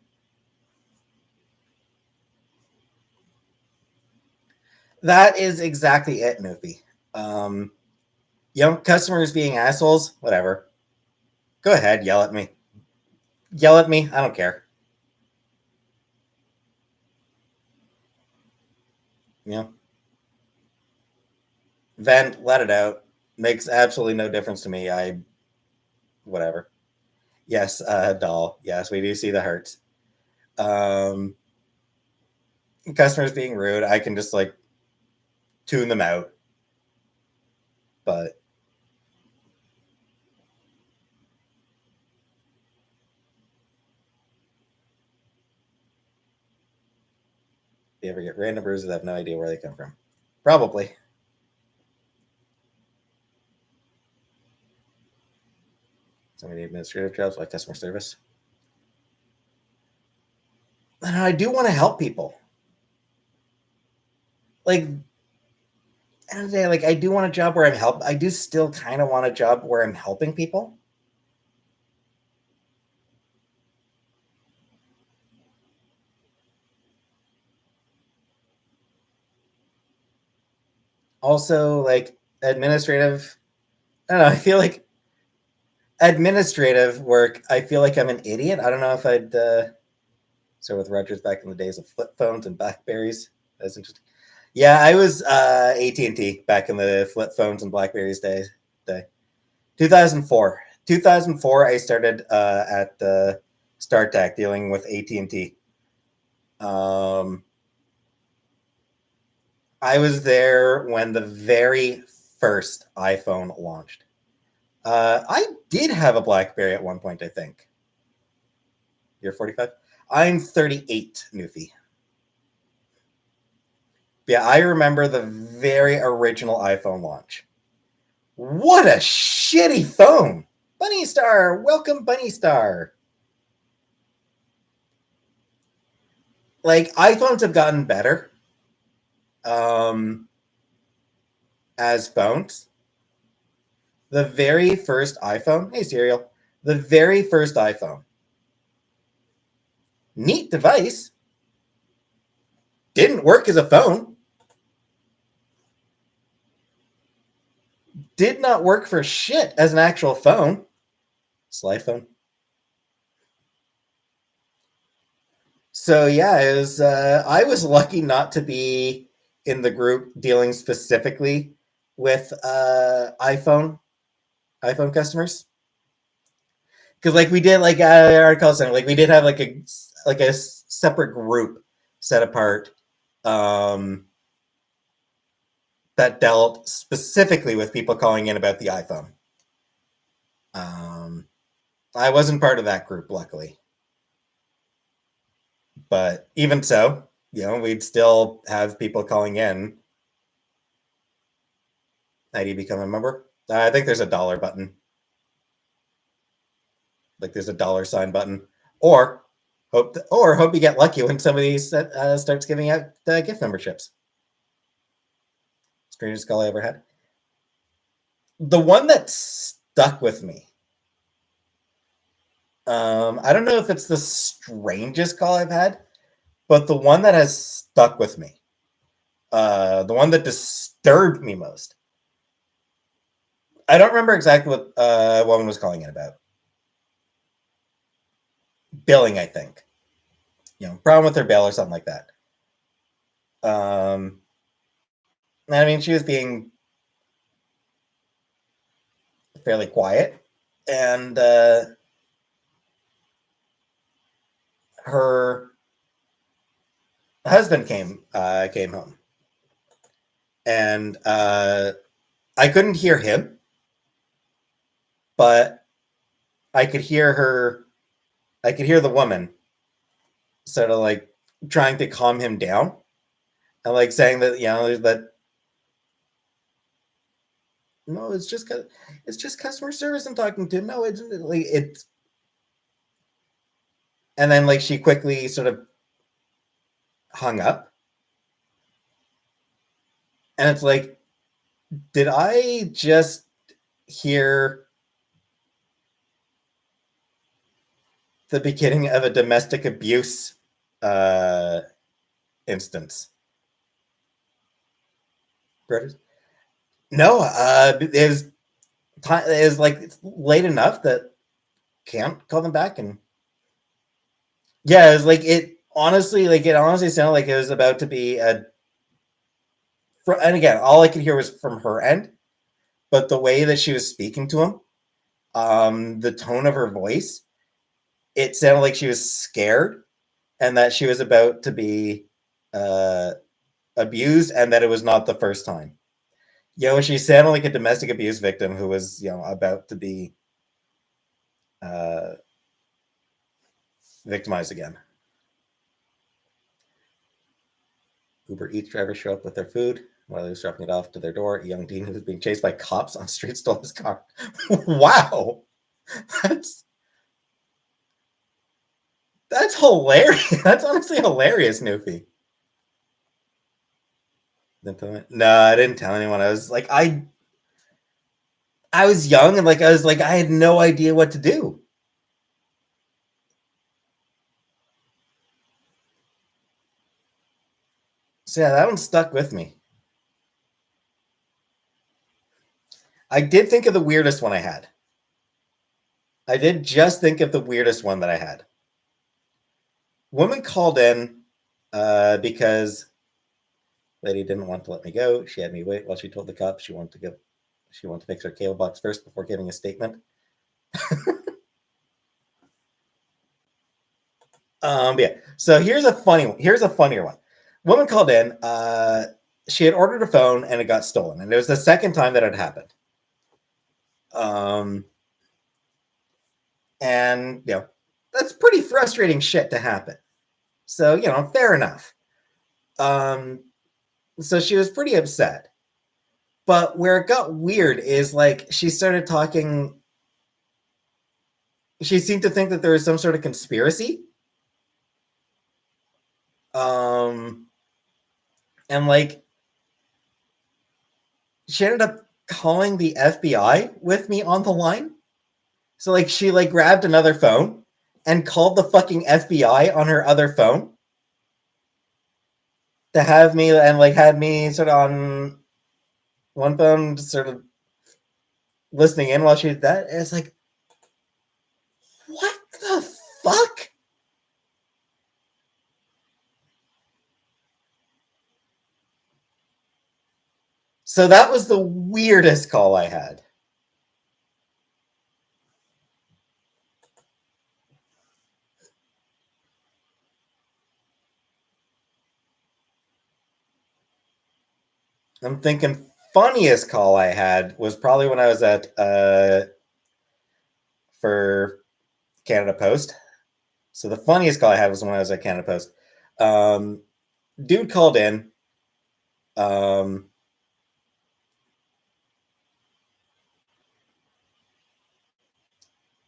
That is exactly it, Noopy. Um, customers being assholes, whatever. Go ahead, yell at me. Yell at me. I don't care. You know, vent, let it out. Makes absolutely no difference to me. Whatever. Yes, doll. Yes, we do see the hurts. Um, customers being rude, I can just like tune them out. But you ever get random bruises, I have no idea where they come from. Probably. So many administrative jobs like customer service. And I do want to help people. Like, end of the day, like I do want a job where I do still kind of want a job where I'm helping people. Also, like administrative. I don't know. I feel like administrative work. I feel like I'm an idiot. I don't know if I'd start with Rogers back in the days of flip phones and Blackberries. That's interesting. Yeah, I was AT&T back in the flip phones and Blackberries day. 2004. 2004, I started at StarTAC dealing with AT&T. I was there when the very first iPhone launched. I did have a BlackBerry at one point, I think. You're 45? I'm 38, Newfie. Yeah, I remember the very original iPhone launch. What a shitty phone! Bunny Star, welcome Bunny Star. Like iPhones have gotten better as phones. The very first iPhone, hey Serial, the very first iPhone, neat device, didn't work as a phone, did not work for shit as an actual phone. Slide phone. So yeah, it was. I was lucky not to be in the group dealing specifically with iPhone customers, because like we did like our call center, like we did have like a separate group set apart that dealt specifically with people calling in about the iPhone. I wasn't part of that group, luckily, but even so, we'd still have people calling in. How do you become a member? I think there's a dollar button. Like there's a dollar sign button, or hope you get lucky when somebody starts giving out gift memberships. Strangest call I ever had. The one that stuck with me. I don't know if it's the strangest call I've had, but the one that has stuck with me. The one that disturbed me most. I don't remember exactly what woman was calling in about. Billing, I think. Problem with her bill or something like that. I mean, she was being fairly quiet, and her husband came home, and I couldn't hear him, but I could hear her. I could hear the woman sort of like trying to calm him down, and like saying that that no, it's just customer service I'm talking to. No, it's like it's. And then like she quickly sort of hung up, and it's like, did I just hear the beginning of a domestic abuse instance? No, it was like it's late enough that can't call them back, and yeah, it was like it honestly sounded like it was about to be and again, all I could hear was from her end, but the way that she was speaking to him, the tone of her voice, it sounded like she was scared and that she was about to be uh, abused, and that it was not the first time. She sounded like a domestic abuse victim who was, about to be uh, victimized again. Uber Eats drivers show up with their food. While he was dropping it off to their door, a young teen who was being chased by cops on the street stole his car. Wow, that's that's hilarious. That's honestly hilarious, Newfie. No, I didn't tell anyone. I was like, I was young and like I had no idea what to do. So yeah, that one stuck with me. I did think of the weirdest one I had. I did just think of the weirdest one that I had. Woman called in because lady didn't want to let me go. She had me wait while she told the cops she wanted to go. She wanted to fix her cable box first before giving a statement. Yeah. So here's a funny one. Here's a funnier one. Woman called in. She had ordered a phone and it got stolen, and it was the second time that had happened. And that's pretty frustrating shit to happen. So fair enough. So she was pretty upset. But where it got weird is like she started talking. She seemed to think that there was some sort of conspiracy. And like she ended up calling the FBI with me on the line. So like she like grabbed another phone and called the fucking FBI on her other phone to have me and like had me sort of on one phone sort of listening in while she did that. And it's like, what the fuck? So that was the weirdest call I had. I'm thinking funniest call I had was probably when I was at for Canada Post. So the funniest call I had was when I was at Canada Post. Dude called in.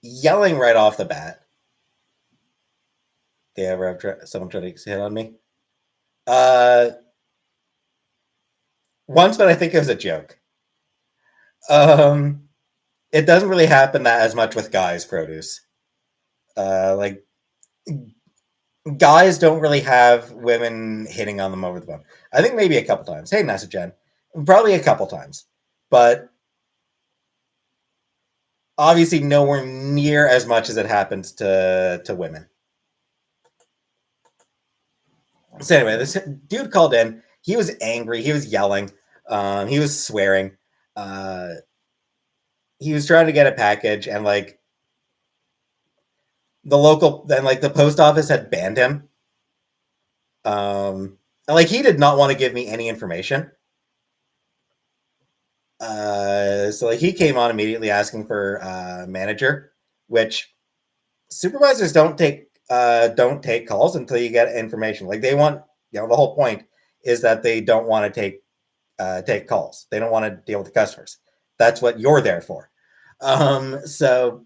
Yelling right off the bat. Did I ever have someone try to hit on me? Once, but I think it was a joke. It doesn't really happen that as much with guys produce. Like guys don't really have women hitting on them over the phone. I think maybe a couple times. Hey, Nasa Jen, probably a couple times, but obviously nowhere near as much as it happens to women. So anyway, this dude called in. He was angry. He was yelling. He was swearing. He was trying to get a package, and like the post office had banned him. And like he did not want to give me any information. So like he came on immediately asking for manager, which supervisors don't take calls until you get information. Like they want, the whole point is that they don't want to take calls. They don't want to deal with the customers. That's what you're there for. So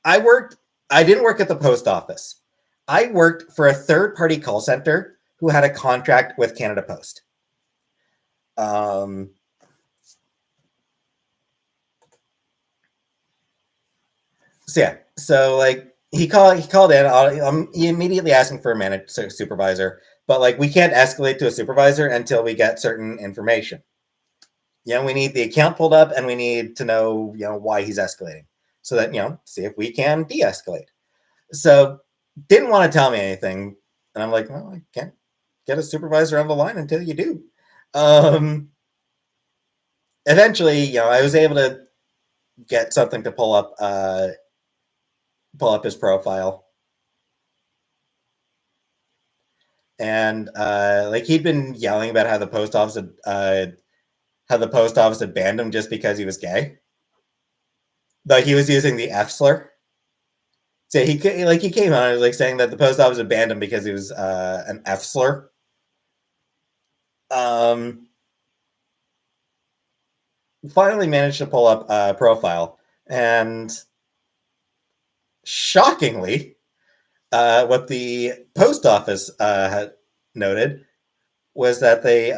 I didn't work at the post office. I worked for a third-party call center who had a contract with Canada Post. So yeah, so like he called in. He immediately asking for a manager supervisor, but like we can't escalate to a supervisor until we get certain information. We need the account pulled up, and we need to know why he's escalating, so that see if we can de-escalate. So didn't want to tell me anything, and I'm like, well, I can't get a supervisor on the line until you do. Eventually, I was able to get something to pull up his profile. And like he'd been yelling about how the post office had banned him just because he was gay. Like he was using the F slur. So he came on and was like saying that the post office had banned him because he was an F slur. Um, Finally managed to pull up a profile, and shockingly, what the post office had noted was that they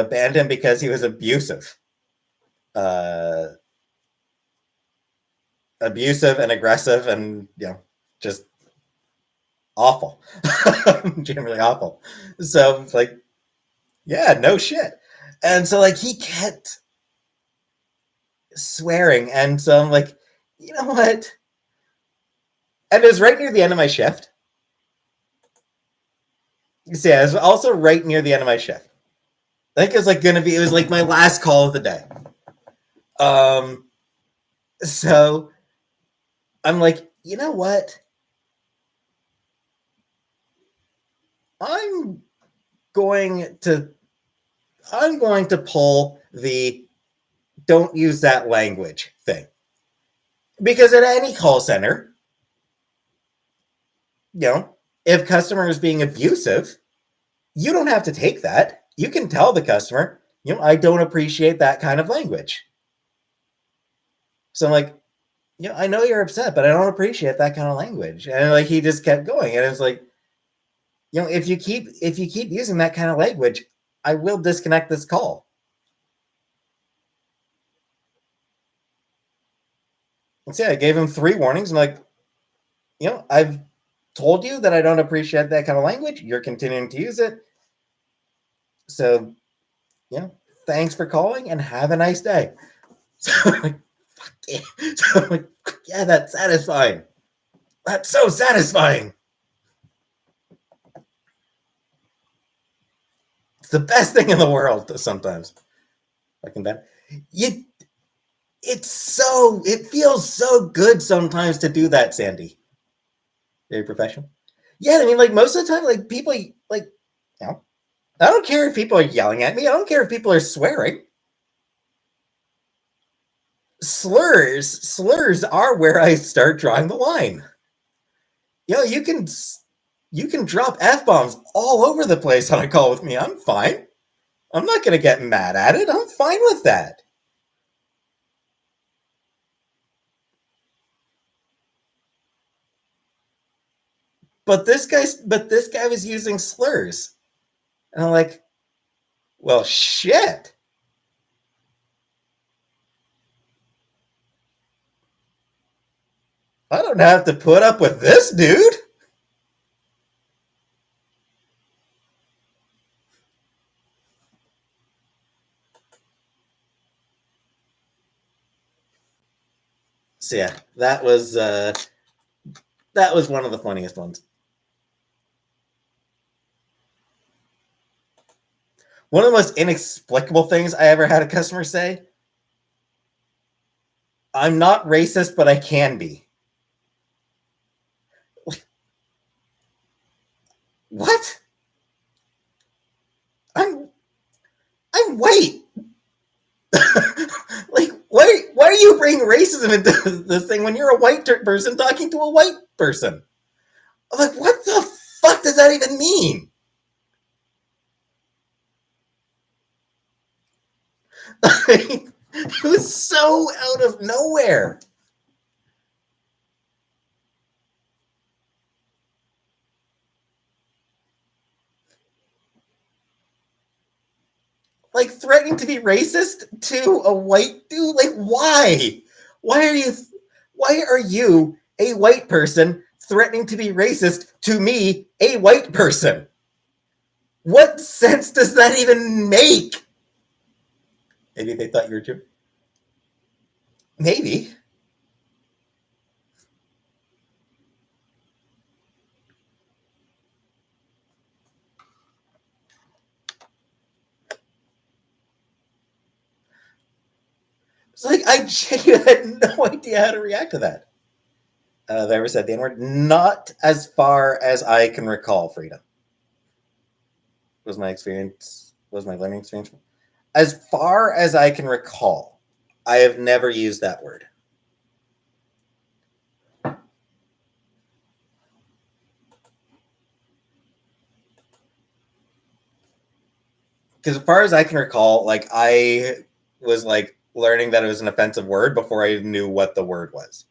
banned him because he was abusive. Uh, Abusive and aggressive and, just awful. Generally awful. So it's like, yeah, no shit. And so like he kept swearing. And so I'm like, you know what? And it was right near the end of my shift. You see, it was also right near the end of my shift. I think it was like my last call of the day. Um, so I'm like, you know what? I'm going to I'm going to pull the don't use that language thing. Because at any call center, you know, if customer is being abusive, you don't have to take that. You can tell the customer, I don't appreciate that kind of language. So I'm like, I know you're upset, but I don't appreciate that kind of language. And like he just kept going. And it's like, if you keep using that kind of language, I will disconnect this call. And so yeah, I gave him 3 warnings. I'm like, I've told you that I don't appreciate that kind of language. You're continuing to use it. So, thanks for calling and have a nice day. So I'm like, yeah. So I'm like, yeah, that's satisfying. That's so satisfying. It's the best thing in the world sometimes. Fucking bad. You it feels so good sometimes to do that, Sandy. Very professional. Yeah, I mean, like most of the time, like people like, I don't care if people are yelling at me. I don't care if people are swearing. Slurs are where I start drawing the line. You can drop f bombs all over the place on a call with me. I'm fine. I'm not gonna get mad at it. I'm fine with that. But this guy was using slurs, and I'm like, well, shit. I don't have to put up with this, dude. So yeah, that was one of the funniest ones. One of the most inexplicable things I ever had a customer say: "I'm not racist, but I can be." What? I'm I'm white. Like, why are you bringing racism into this thing when you're a white person talking to a white person? I'm like, what the fuck does that even mean? Like, it was so out of nowhere. Like threatening to be racist to a white dude. Like, why? Why are you? Why are you a white person threatening to be racist to me, a white person? What sense does that even make? Maybe they thought you were too. Maybe. It's like I genuinely had no idea how to react to that. They ever said the N word? Not as far as I can recall, Frida. Was my experience, was my learning experience. As far as I can recall, I have never used that word. Because as far as I can recall, like I was like learning that it was an offensive word before I knew what the word was.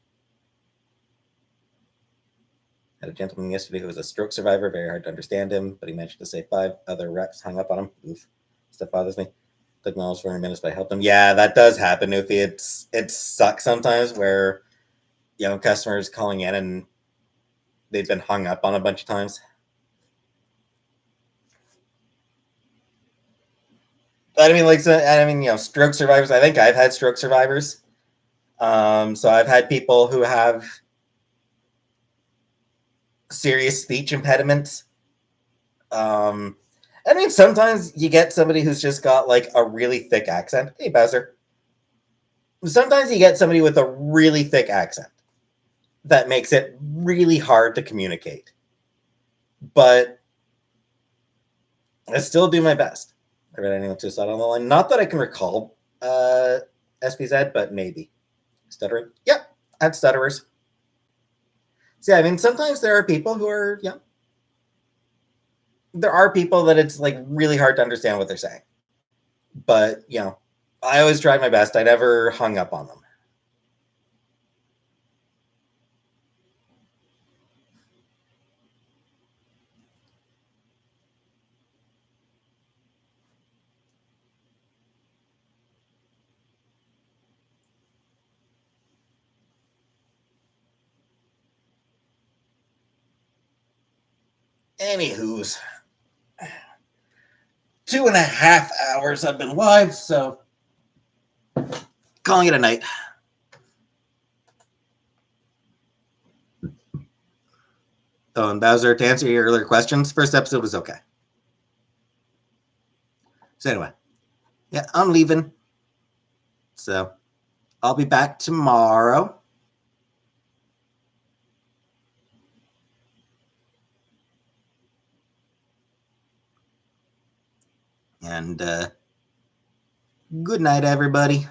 Had a gentleman yesterday who was a stroke survivor. Very hard to understand him, but he managed to say 5 other reps hung up on him. Oof, stuff bothers me. Took me almost 40 minutes, but I helped him. Yeah, that does happen, Oofy. It sucks sometimes where customers calling in and they've been hung up on a bunch of times. But I mean, like, so, I mean, stroke survivors. I think I've had stroke survivors. So I've had people who have serious speech impediments. I mean, sometimes you get somebody who's just got like a really thick accent. Hey, Bowser. Sometimes you get somebody with a really thick accent that makes it really hard to communicate. But I still do my best. I read anyone to on the line. Not that I can recall SPZ, but maybe. Stuttering? Yep, I had stutterers. So, yeah, I mean, sometimes there are people who are, there are people that it's like really hard to understand what they're saying. But, I always tried my best. I never hung up on them. Anywho's, 2.5 hours I've been live, so calling it a night. Oh, and Bowser, to answer your earlier questions, first episode was okay. So anyway, yeah, I'm leaving. So I'll be back tomorrow. And good night, everybody.